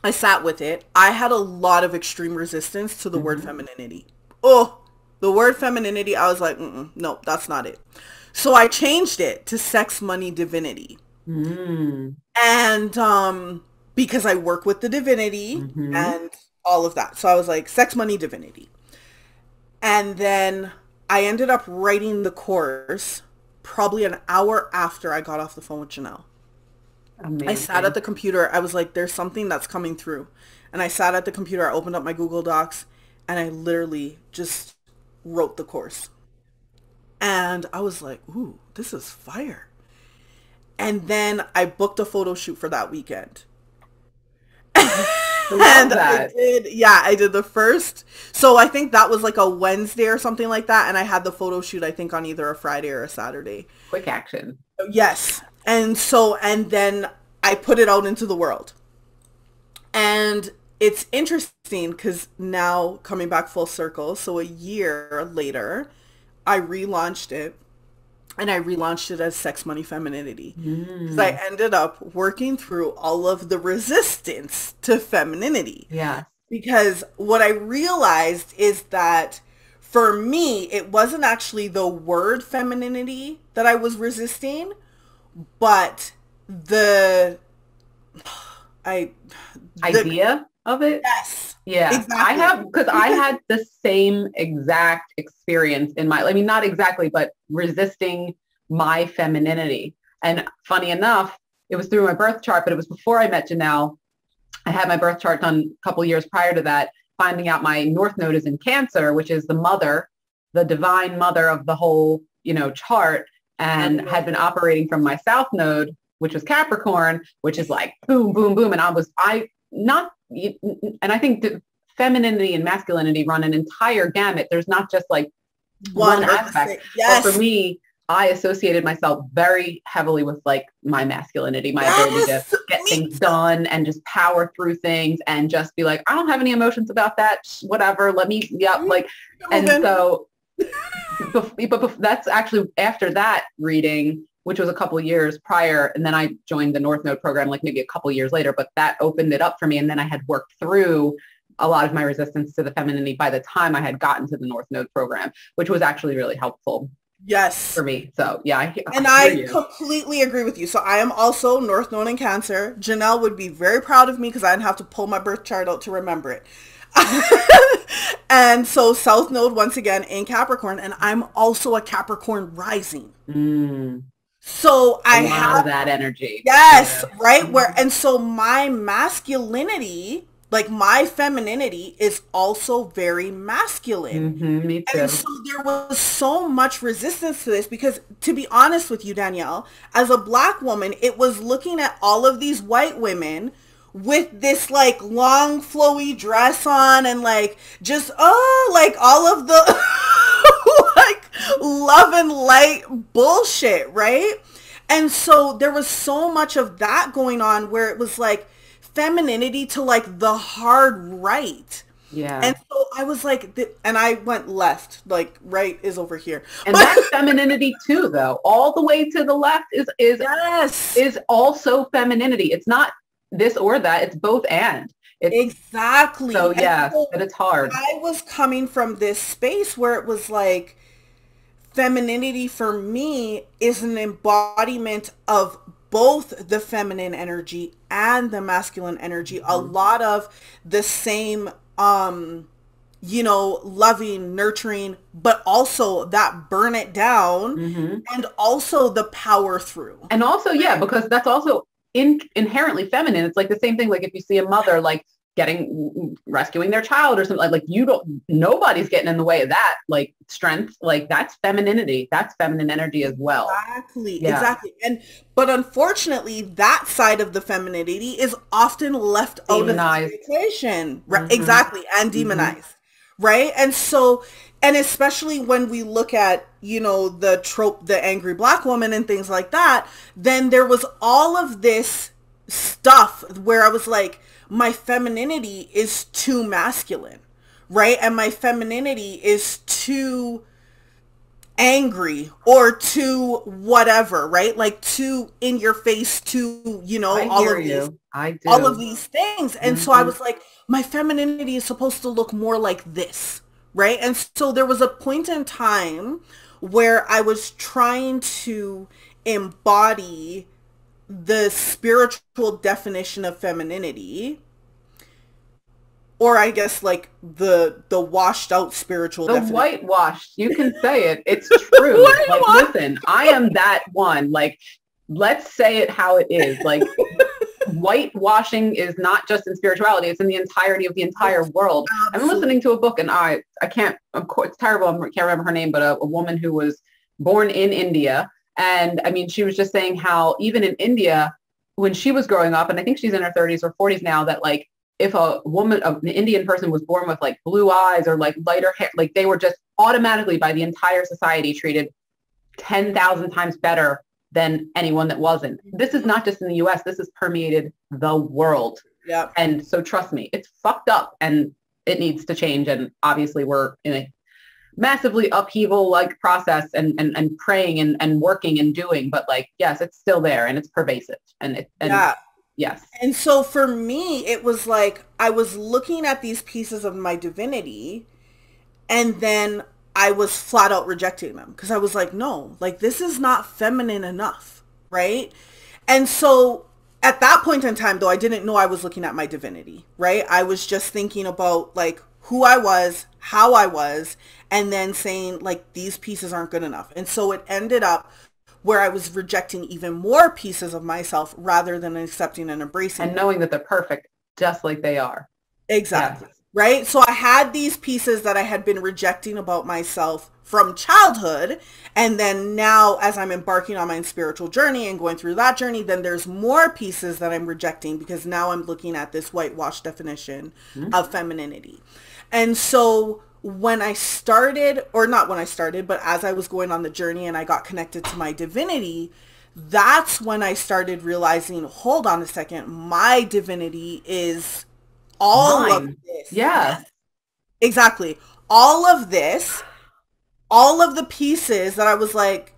I sat with it. I had a lot of extreme resistance to the word femininity. Oh, the word femininity, I was like, no, that's not it. So I changed it to sex, money, divinity. Mm. And because I work with the divinity and all of that. So I was like, sex, money, divinity. And then I ended up writing the course probably an hour after I got off the phone with Janelle. Amazing. I sat at the computer. I was like, there's something that's coming through. And I sat at the computer. I opened up my Google Docs and I literally just wrote the course. And I was like, ooh, this is fire. And then I booked a photo shoot for that weekend. And I did the first. So I think that was like a Wednesday or something like that. And I had the photo shoot, I think, on either a Friday or a Saturday. Quick action. Yes. And then I put it out into the world. And it's interesting because now coming back full circle. So a year later, I relaunched it. And I relaunched it as Sex, Money, Femininity. Because I ended up working through all of the resistance to femininity. Yeah. Because what I realized is that for me, it wasn't actually the word femininity that I was resisting, but the idea of it. Yes. Yeah. Exactly. I had the same exact experience in my, I mean, not exactly, but resisting my femininity. And funny enough, it was through my birth chart, but it was before I met Janelle. I had my birth chart done a couple years prior to that, finding out my North Node is in Cancer, which is the mother, the divine mother of the whole, chart, and had been operating from my South Node, which was Capricorn, which is like boom, boom, boom. And and I think femininity and masculinity run an entire gamut. There's not just like one aspect. Yes. But for me, I associated myself very heavily with like my masculinity, my ability to get things done and just power through things and just be like, I don't have any emotions about that. Whatever. And so, but that's actually after that reading, which was a couple of years prior. And then I joined the North Node program, like maybe a couple of years later, but that opened it up for me. And then I had worked through a lot of my resistance to the femininity by the time I had gotten to the North Node program, which was actually really helpful. Yes. For me. So yeah. I completely agree with you. So I am also North Node in Cancer. Janelle would be very proud of me because I didn't have to pull my birth chart out to remember it. And so South Node once again in Capricorn, and I'm also a Capricorn rising. So I have that energy. Yes, yeah. Right? And so my masculinity, like my femininity, is also very masculine. Me too. And so there was so much resistance to this because, to be honest with you, Danielle, as a Black woman, it was looking at all of these white women with this like long flowy dress on and like just like all of the like love and light bullshit, right? And so there was so much of that going on where it was like femininity to like the hard right. Yeah. And so I was like, and I went left, like right is over here. And that's femininity too, though. All the way to the left is also femininity. It's not this or that. It's both and. Exactly. So yeah, but it's hard. I was coming from this space where it was like femininity for me is an embodiment of both the feminine energy and the masculine energy. A lot of the same, loving, nurturing, but also that burn it down and also the power through. And also, yeah, because that's also inherently feminine. It's like the same thing. Like if you see a mother like rescuing their child or something, like nobody's getting in the way of that, like strength, like that's femininity. That's feminine energy as well. Exactly. But unfortunately that side of the femininity is often left out of the equation. Right? Exactly. And demonized. Right. And so, and especially when we look at, the trope, the angry Black woman and things like that, then there was all of this stuff where I was like, my femininity is too masculine, right? And my femininity is too angry or too whatever, right? Like too in your face, too, all of these things. And so I was like, my femininity is supposed to look more like this, right? And so there was a point in time where I was trying to embody the spiritual definition of femininity, or I guess like the washed out spiritual definition. The whitewashed, you can say it. It's true. Like, listen, I am that one. Like, let's say it how it is. Like, whitewashing is not just in spirituality, it's in the entirety of the entire world. Absolutely. I'm listening to a book and I can't, of course, it's terrible, I can't remember her name, but a woman who was born in India. And I mean, she was just saying how even in India, when she was growing up, and I think she's in her 30s or 40s now, that like if an Indian person was born with like blue eyes or like lighter hair, like they were just automatically by the entire society treated 10,000 times better than anyone that wasn't. This is not just in the US, this has permeated the world. Yeah. And so trust me, it's fucked up and it needs to change. And obviously we're in a massively upheaval like process and praying and working and doing, but like, yes, it's still there and it's pervasive yes. And so for me, it was like, I was looking at these pieces of my divinity and then I was flat out rejecting them because I was like, no, like this is not feminine enough. Right. And so at that point in time, though, I didn't know I was looking at my divinity. Right. I was just thinking about like who I was, how I was, and then saying like these pieces aren't good enough. And so it ended up where I was rejecting even more pieces of myself rather than accepting and embracing and knowing that they're perfect just like they are. Exactly. Yeah. Right. So I had these pieces that I had been rejecting about myself from childhood. And then now as I'm embarking on my spiritual journey and going through that journey, then there's more pieces that I'm rejecting because now I'm looking at this whitewashed definition of femininity. And so when I started, or not when I started, but as I was going on the journey and I got connected to my divinity, that's when I started realizing, hold on a second, my divinity is all of this. Yeah. Exactly. All of this, all of the pieces that I was like,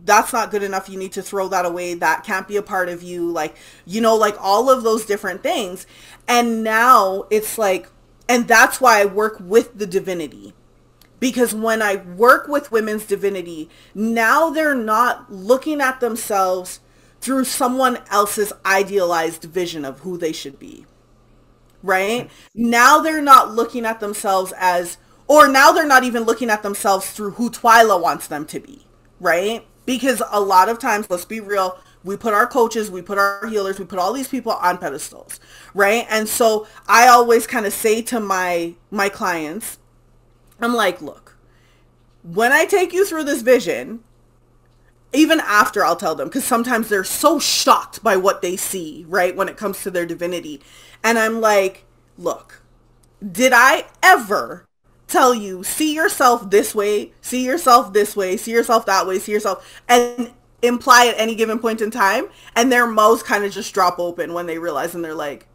that's not good enough. You need to throw that away. That can't be a part of you. Like, you know, like all of those different things. And now it's like, and that's why I work with the divinity. Because when I work with women's divinity, now they're not looking at themselves through someone else's idealized vision of who they should be. Right? Now they're not looking at themselves as, or now they're not even looking at themselves through who Twyla wants them to be. Right? Because a lot of times, let's be real, we put our coaches, we put our healers, we put all these people on pedestals. Right? And so I always kind of say to my clients, I'm like, look, when I take you through this vision, even after I'll tell them, because sometimes they're so shocked by what they see, right, when it comes to their divinity. And I'm like, look, did I ever tell you, see yourself this way, see yourself this way, see yourself that way, see yourself, and imply at any given point in time? And their mouths kind of just drop open when they realize, and they're like,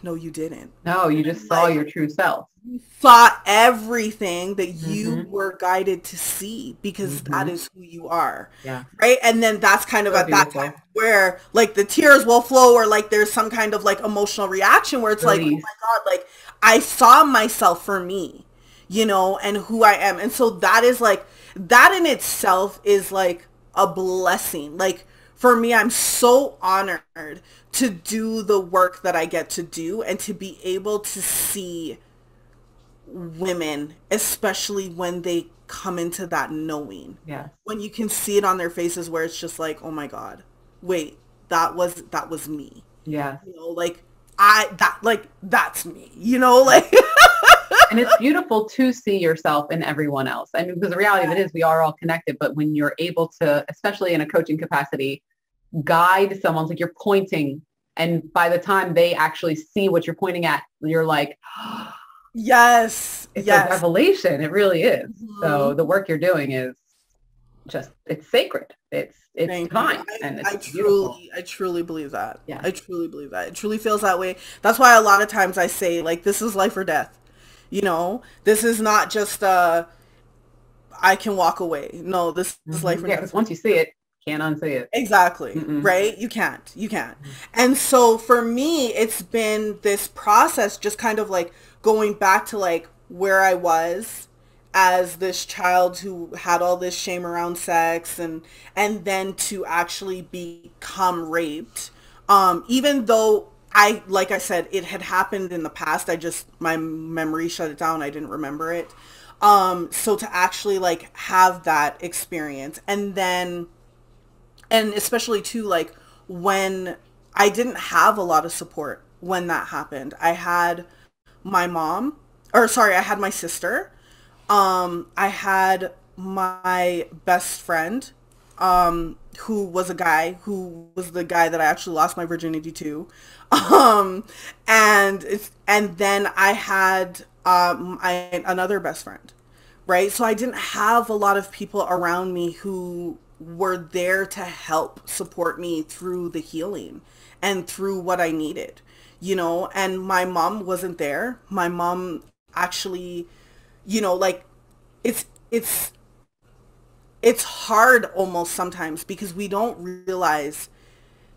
no, you didn't. No, you just saw your true self. You saw everything that you were guided to see, because that is who you are. Yeah. Right. And then that's kind of at that time where like the tears will flow, or like there's some kind of like emotional reaction where it's like, oh my God, like I saw myself for me, you know, and who I am. And so that is like, that in itself is like a blessing. Like for me, I'm so honored to do the work that I get to do, and to be able to see women, especially when they come into that knowing. Yeah. When you can see it on their faces, where it's just like, oh my God, wait, that was me. Yeah. You know, like that's me, you know, like. And it's beautiful to see yourself in everyone else. I mean, because the reality of it is we are all connected, but when you're able to, especially in a coaching capacity, guide someone, like you're pointing, and by the time they actually see what you're pointing at, you're like, oh, yes, it's a revelation. It really is. So the work you're doing is just, it's sacred. It's divine. And it's I truly believe that. Yeah. I truly believe that. It truly feels that way. That's why a lot of times I say, like, this is life or death. You know, this is not just I can walk away. No, this is life or death. Because once you see it, can't unsee it. Exactly. Right? You can't. And so for me, it's been this process, just kind of like going back to like where I was as this child who had all this shame around sex, and then to actually become raped. Even though like I said, it had happened in the past, my memory shut it down. I didn't remember it. So to actually like have that experience, and especially too, like when I didn't have a lot of support when that happened. I had my I had my sister. I had my best friend, who was the guy that I actually lost my virginity to. And then I had, another best friend, right? So I didn't have a lot of people around me who were there to help support me through the healing and through what I needed, you know. And my mom wasn't there. My mom actually, you know, like it's hard almost sometimes, because we don't realize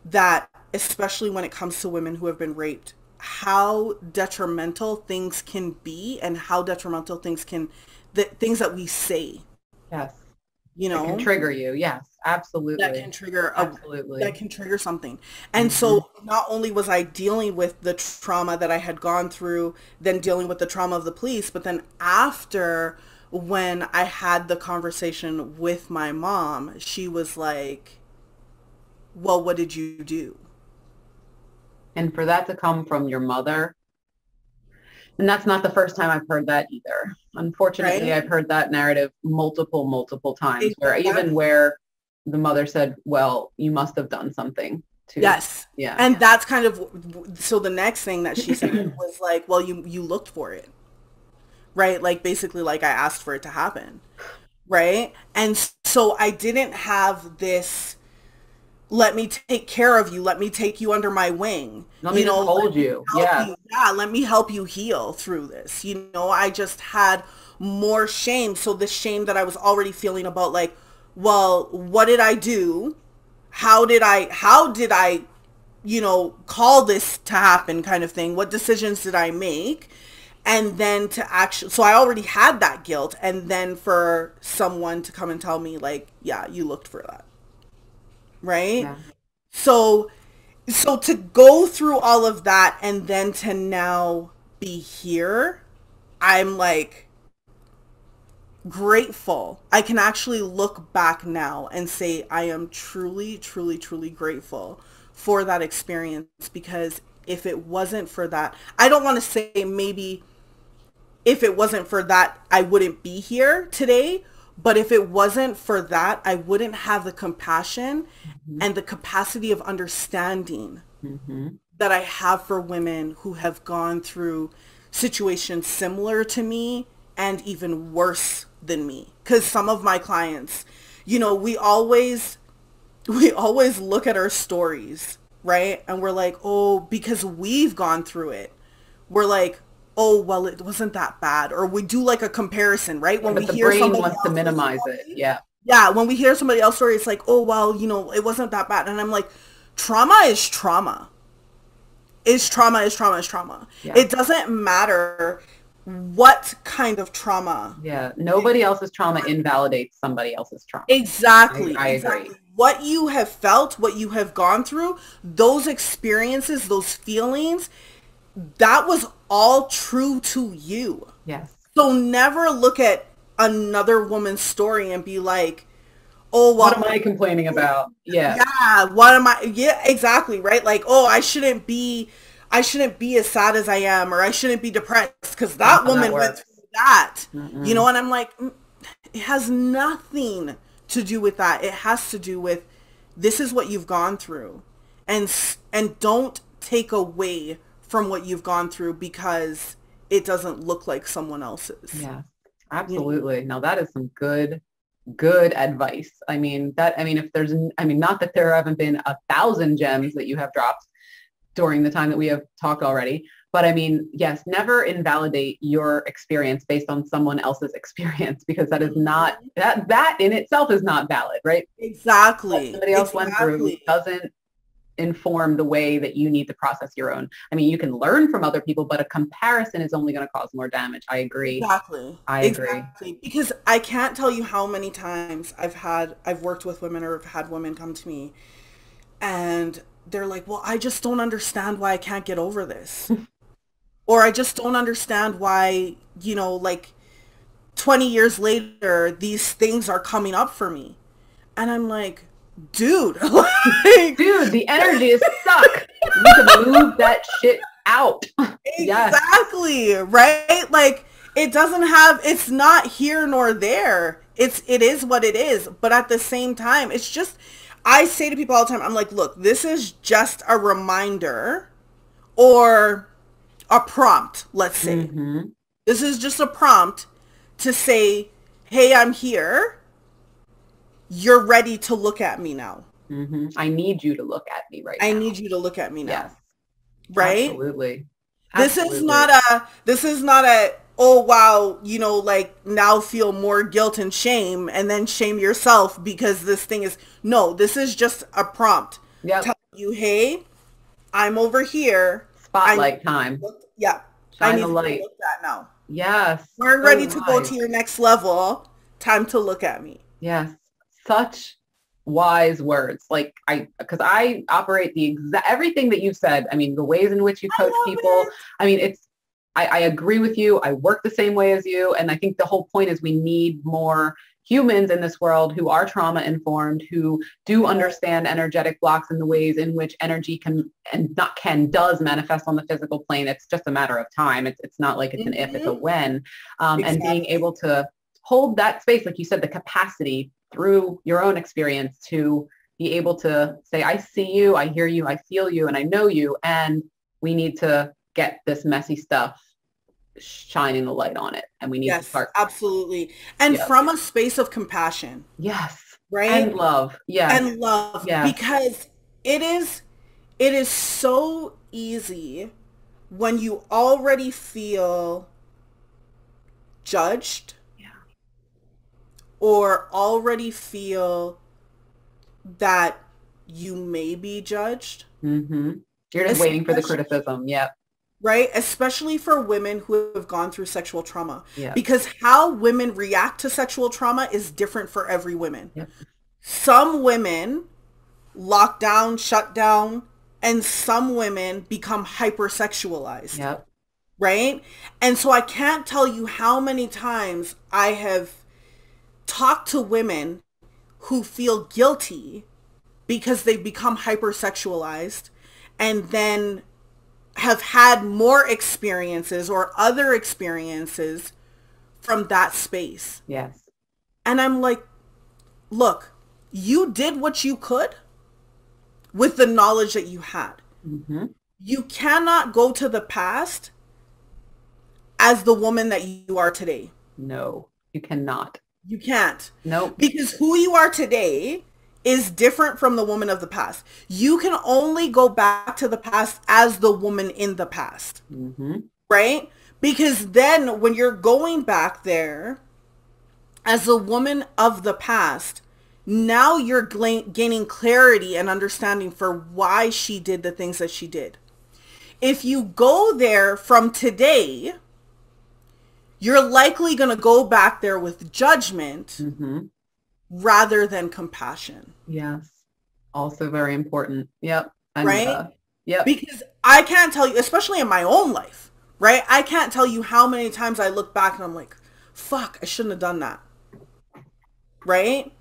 that, especially when it comes to women who have been raped, how detrimental things can be, and how detrimental things things that we say. Yes. You know, it can trigger you. Yes, absolutely. That can trigger something. And so not only was I dealing with the trauma that I had gone through, then dealing with the trauma of the police, but then after, when I had the conversation with my mom, she was like, well, what did you do? And for that to come from your mother, and that's not the first time I've heard that either. Unfortunately, right? I've heard that narrative multiple times, where the mother said, well, you must have done something to. Yes. Yeah. And that's kind of, so the next thing that she said was like, well, you looked for it. Right? Like basically like I asked for it to happen. Right? And so I didn't have this, let me take care of you. Let me take you under my wing. Let me hold you. Yeah. Let me help you heal through this. You know, I just had more shame. So the shame that I was already feeling about like, well, what did I do? How did I, call this to happen kind of thing? What decisions did I make? And then to actually, so I already had that guilt. And then for someone to come and tell me like, yeah, you looked for that. Right. Yeah. So, so to go through all of that and then to now be here, I'm like grateful. I can actually look back now and say I am truly, truly, truly grateful for that experience, because if it wasn't for that, I don't want to say maybe if it wasn't for that, I wouldn't be here today. But if it wasn't for that, I wouldn't have the compassion and the capacity of understanding that I have for women who have gone through situations similar to me and even worse than me. Because some of my clients, we always look at our stories, right? And we're like, oh, because we've gone through it, we're like, oh, well, it wasn't that bad. Or we do like a comparison, right? When But we the hear brain somebody wants to else's minimize story, it. Yeah. yeah, when we hear somebody else's story, it's like, oh, well, it wasn't that bad. And I'm like, trauma is trauma. Is trauma, is trauma, is trauma. Yeah. It doesn't matter what kind of trauma. Yeah. Nobody else's trauma invalidates somebody else's trauma. Exactly. I exactly. agree. What you have felt, what you have gone through, those experiences, those feelings, that was all true to you. Yes. So never look at another woman's story and be like, oh, well, what am I complaining about? Yeah. Yeah. What am I? Yeah, exactly. Right. Like, oh, I shouldn't be as sad as I am, or I shouldn't be depressed because that woman went through that, and I'm like, it has nothing to do with that. It has to do with, this is what you've gone through, and don't take away from what you've gone through because it doesn't look like someone else's. Yeah, absolutely. Now that is some good advice. Not that there haven't been 1,000 gems that you have dropped during the time that we have talked already, but I mean, yes, never invalidate your experience based on someone else's experience, because that is not, that in itself is not valid, right? Exactly. What somebody else went through doesn't inform the way that you need to process your own. I mean, you can learn from other people, but a comparison is only going to cause more damage. I agree. Exactly. I agree. Because I can't tell you how many times I've worked with women, or have had women come to me and they're like, well, I just don't understand why I can't get over this. Or I just don't understand why, like 20 years later, these things are coming up for me. And I'm like, dude, dude, the energy is stuck. You need to move that shit out. Exactly. Yes. Right? Like, it's not here nor there. It is what it is. But at the same time, it's just, I say to people all the time, I'm like, look, this is just a reminder, or a prompt, let's say. This is just a prompt to say, hey, I'm here. You're ready to look at me now. I need you to look at me right now. I need you to look at me now. Yes. Right? Absolutely. This is not a, oh, wow, like now feel more guilt and shame and then shame yourself because this thing is, no, this is just a prompt. Yep. Tell you, hey, I'm over here. Spotlight time. I need the light. to look at now. Yes. We're ready to go to your next level. Time to look at me. Yes. Such wise words. Because I operate everything that you've said. I mean, the ways in which you coach people. I mean, I agree with you. I work the same way as you. And I think the whole point is we need more humans in this world who are trauma informed, who do understand energetic blocks and the ways in which energy does manifest on the physical plane. It's just a matter of time. It's not like it's an if, it's a when. And being able to hold that space, like you said, the capacity through your own experience to be able to say, I see you, I hear you, I feel you, and I know you, and we need to get this messy stuff shining the light on it, and we need to start. Absolutely. And from a space of compassion. Yes. Right? And love. Yeah. And love. Yes. Because it is so easy when you already feel judged or already feel that you may be judged. Mm-hmm. You're just waiting for the criticism. Yep. Right? Especially for women who have gone through sexual trauma. Yeah. Because how women react to sexual trauma is different for every woman. Yep. Some women lock down, shut down, and some women become hypersexualized. Yep. Right? And so I can't tell you how many times I have talked to women who feel guilty because they've become hypersexualized and then have had more experiences or other experiences from that space. Yes. And I'm like, look, you did what you could with the knowledge that you had. Mm-hmm. You cannot go to the past as the woman that you are today. No, you cannot. You can't. Nope. Because who you are today is different from the woman of the past. You can only go back to the past as the woman in the past. Mm-hmm. Right? Because then when you're going back there as the woman of the past, now you're gaining clarity and understanding for why she did the things that she did. If you go there from today, you're likely going to go back there with judgment rather than compassion. Yes. Also very important. Yep. And, right? Yep. Because I can't tell you, especially in my own life, right? I can't tell you how many times I look back and I'm like, fuck, I shouldn't have done that. Right?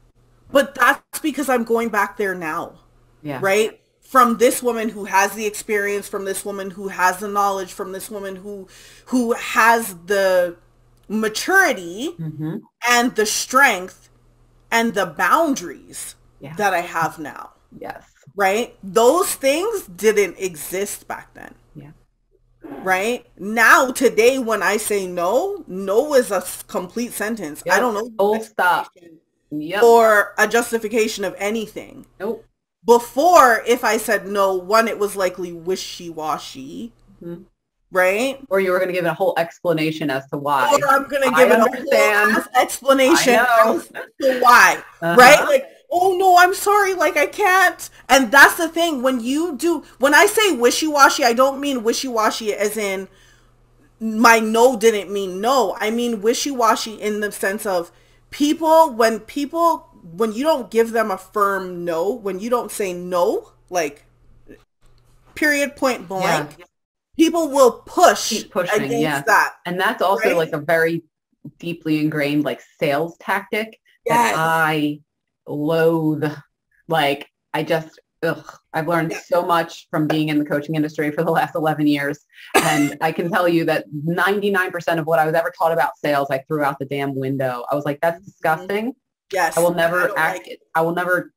But that's because I'm going back there now. Yeah. Right? From this woman who has the experience, from this woman who has the knowledge, from this woman who has the maturity and the strength and the boundaries that I have now. Yes. Right? Those things didn't exist back then. Yeah. Right? Now, today, when I say no, no is a complete sentence. Yep. I don't know. Full stop. Yep. Or a justification of anything. Nope. Before, if I said no, one, it was likely wishy-washy. Right? Or you were going to give it a whole explanation as to why. Or I'm going to give it a whole explanation as to why. Right? Like, oh no, I'm sorry, like I can't. And that's the thing, when I say wishy-washy, I don't mean wishy-washy as in my no didn't mean no. I mean wishy-washy in the sense of when you don't give them a firm no, when you don't say no, like period, point blank, people will keep pushing against that. And that's also like a very deeply ingrained like sales tactic that I loathe. Like I've learned so much from being in the coaching industry for the last 11 years. And I can tell you that 99% of what I was ever taught about sales, I threw out the damn window. I was like, that's disgusting. Yes. I will never I will never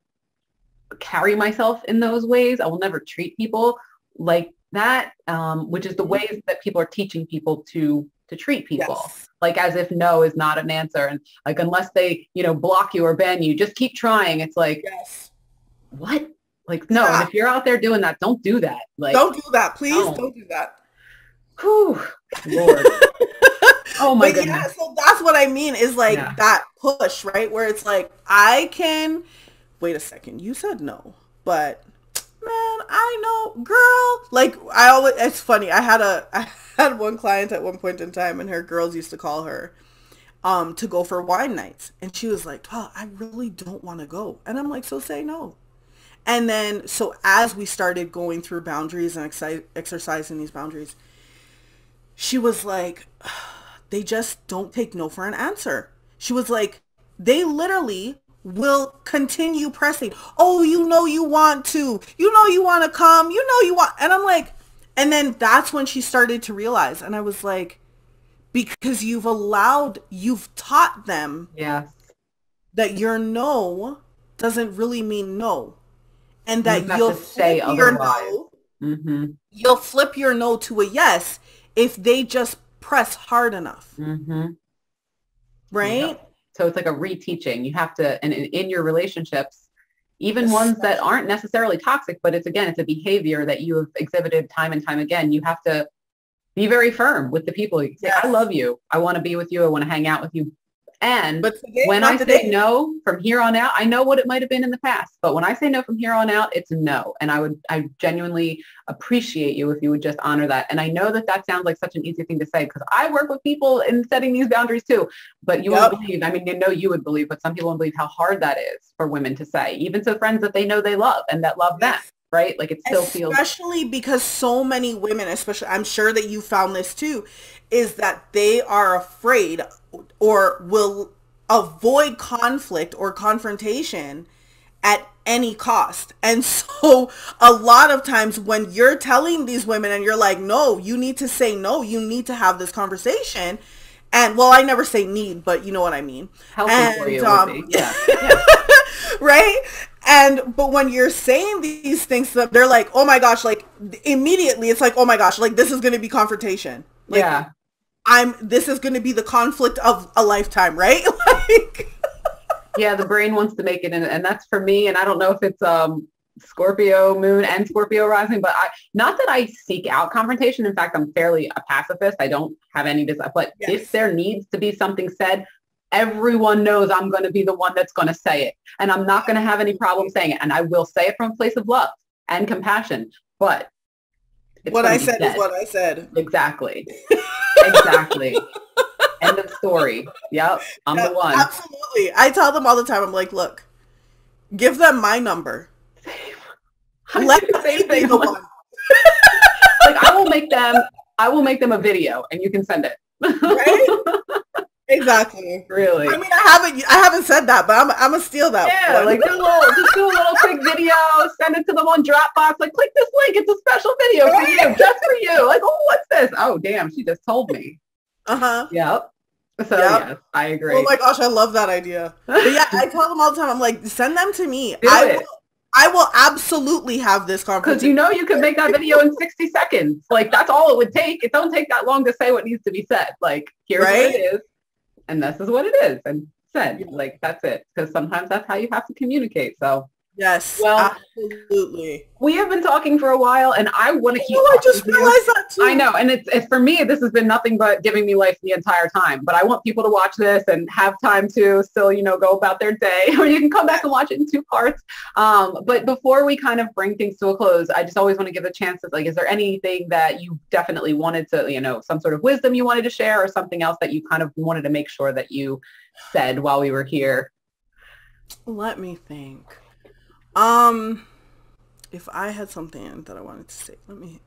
carry myself in those ways. I will never treat people like that, which is the ways that people are teaching people to treat people. Yes. Like as if no is not an answer. And like, unless they, block you or ban you, just keep trying. It's like, what? Like, no, and if you're out there doing that, don't do that. Like, don't do that. Please don't do that. Whew, Lord. Oh my goodness. Yeah, so that's what I mean is like that push, right? Where it's like, wait a second, you said no, but man, I know, girl. Like it's funny. I had one client at one point in time and her girls used to call her to go for wine nights. And she was like, "Well, I really don't want to go." And I'm like, "So say no." And then, so as we started going through boundaries and exercising these boundaries, she was like, they just don't take no for an answer. She was like, they literally will continue pressing. Oh, you want to. You want to come. You want. And I'm like, and then that's when she started to realize. And I was like, because you've taught them that your no doesn't really mean no. And that you'll flip your no. You'll flip your no to a yes if they just press hard enough. Right? Yeah. So it's like a reteaching. You have to, and in your relationships, even ones that aren't necessarily toxic, but it's a behavior that you have exhibited time and time again. You have to be very firm with the people. You say, I love you. I want to be with you. I want to hang out with you. And But today, when not I today. say no from here on out, I know what it might have been in the past, but when I say no from here on out, it's no. And I genuinely appreciate you if you would just honor that. And I know that that sounds like such an easy thing to say because I work with people in setting these boundaries too, but you won't believe, I mean, you know, you would believe, but some people won't believe how hard that is for women to say, even to friends that they know they love and that love them. Right? Like it still feels. Especially because so many women, especially, I'm sure that you found this too, is that they are afraid or will avoid conflict or confrontation at any cost. And so a lot of times when you're telling these women and you're like, no, you need to say no, you need to have this conversation. And well, I never say need, but you know what I mean. Healthy for you, yeah. Right? And but when you're saying these things, they're like, oh my gosh, like immediately it's like, oh my gosh, like this is going to be confrontation. Like, this is going to be the conflict of a lifetime, right? Like, yeah, the brain wants to make it, and that's for me. And I don't know if it's Scorpio moon and Scorpio rising, but not that I seek out confrontation. In fact, I'm fairly a pacifist. I don't have any desire, but if there needs to be something said, everyone knows I'm going to be the one that's going to say it. And I'm not going to have any problem saying it. And I will say it from a place of love and compassion. But what I said is what I said. Exactly. Exactly. End of story. Yep. I'm the one. Absolutely. I tell them all the time, I'm like, look, give them my number. Let me be the one. Like I will make them a video and you can send it. Right? Exactly. Really? I mean, I haven't said that, but I'm gonna steal that. Yeah, like just do a little quick video, send it to them on Dropbox. Like, click this link. It's a special video for you, just for you. Like, oh, what's this? Oh, damn, she just told me. Yep. So yes, I agree. Oh my gosh, I love that idea. But yeah, I tell them all the time. I'm like, send them to me. I will absolutely have this conversation. Because you know you could make that video in 60 seconds. Like, that's all it would take. It don't take that long to say what needs to be said. Like, here's what it is. And this is what it is. And said, like, that's it. Because sometimes that's how you have to communicate. So, yes, well, absolutely. We have been talking for a while, and I want to keep. I just realized that too. I know, and it's for me. This has been nothing but giving me life the entire time. But I want people to watch this and have time to still, go about their day, or you can come back and watch it in 2 parts. But before we kind of bring things to a close, I just always want to give a chance to, like, is there anything that you definitely wanted to, some sort of wisdom you wanted to share, or something else that you kind of wanted to make sure that you said while we were here? Let me think. If I had something that I wanted to say,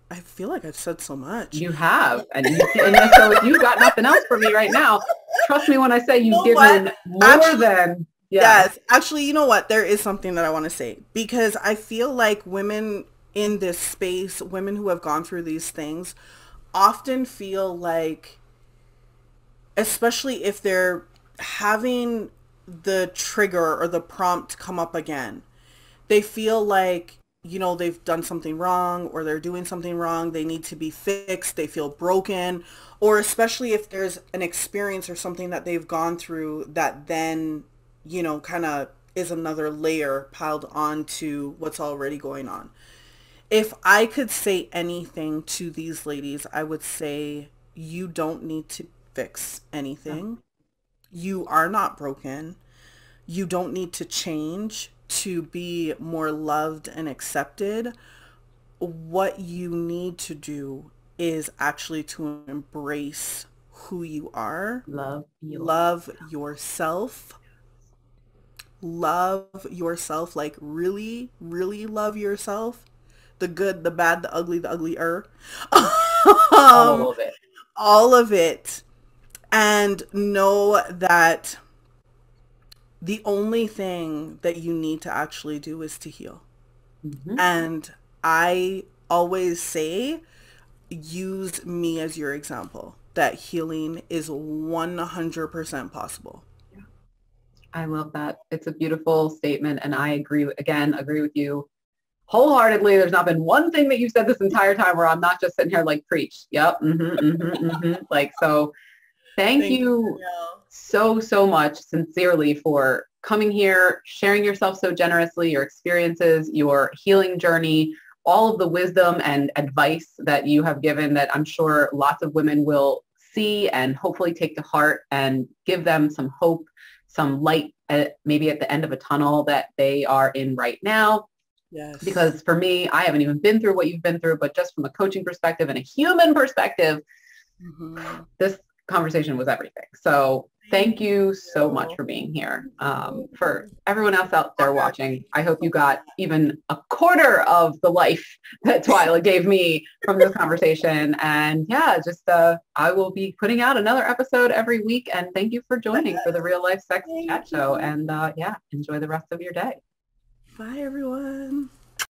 I feel like I've said so much. You have. And so if you've got nothing else for me right now, trust me when I say you've given more than. Yes. Actually, you know what? There is something that I want to say, because I feel like women in this space, women who have gone through these things, often feel like, especially if they're having the trigger or the prompt come up again, they feel like, they've done something wrong, or they're doing something wrong. They need to be fixed. They feel broken. Or especially if there's an experience or something that they've gone through that then, kind of is another layer piled on to what's already going on. If I could say anything to these ladies, I would say you don't need to fix anything. You are not broken. You don't need to change to be more loved and accepted. What you need to do is actually to embrace who you are. Love yourself. Love yourself, like really, really love yourself. The good, the bad, the ugly, the uglier. All of it. All of it. And know that the only thing that you need to actually do is to heal. Mm-hmm. And I always say, use me as your example, that healing is 100% possible. Yeah. I love that. It's a beautiful statement. And I agree with you wholeheartedly. There's not been one thing that you've said this entire time where I'm not just sitting here like, preach. Yep. Like, so thank you so much, sincerely, for coming here, sharing yourself so generously, your experiences, your healing journey, all of the wisdom and advice that you have given that I'm sure lots of women will see and hopefully take to heart and give them some hope, some light maybe at the end of a tunnel that they are in right now. Yes. Because for me, I haven't even been through what you've been through, but just from a coaching perspective and a human perspective, this conversation was everything. So thank you so much for being here. For everyone else out there watching, I hope you got even a quarter of the life that Twyla gave me from this conversation. And yeah, just I will be putting out another episode every week. And thank you for joining for the Real Life Sex Chat Show. And yeah, enjoy the rest of your day. Bye, everyone.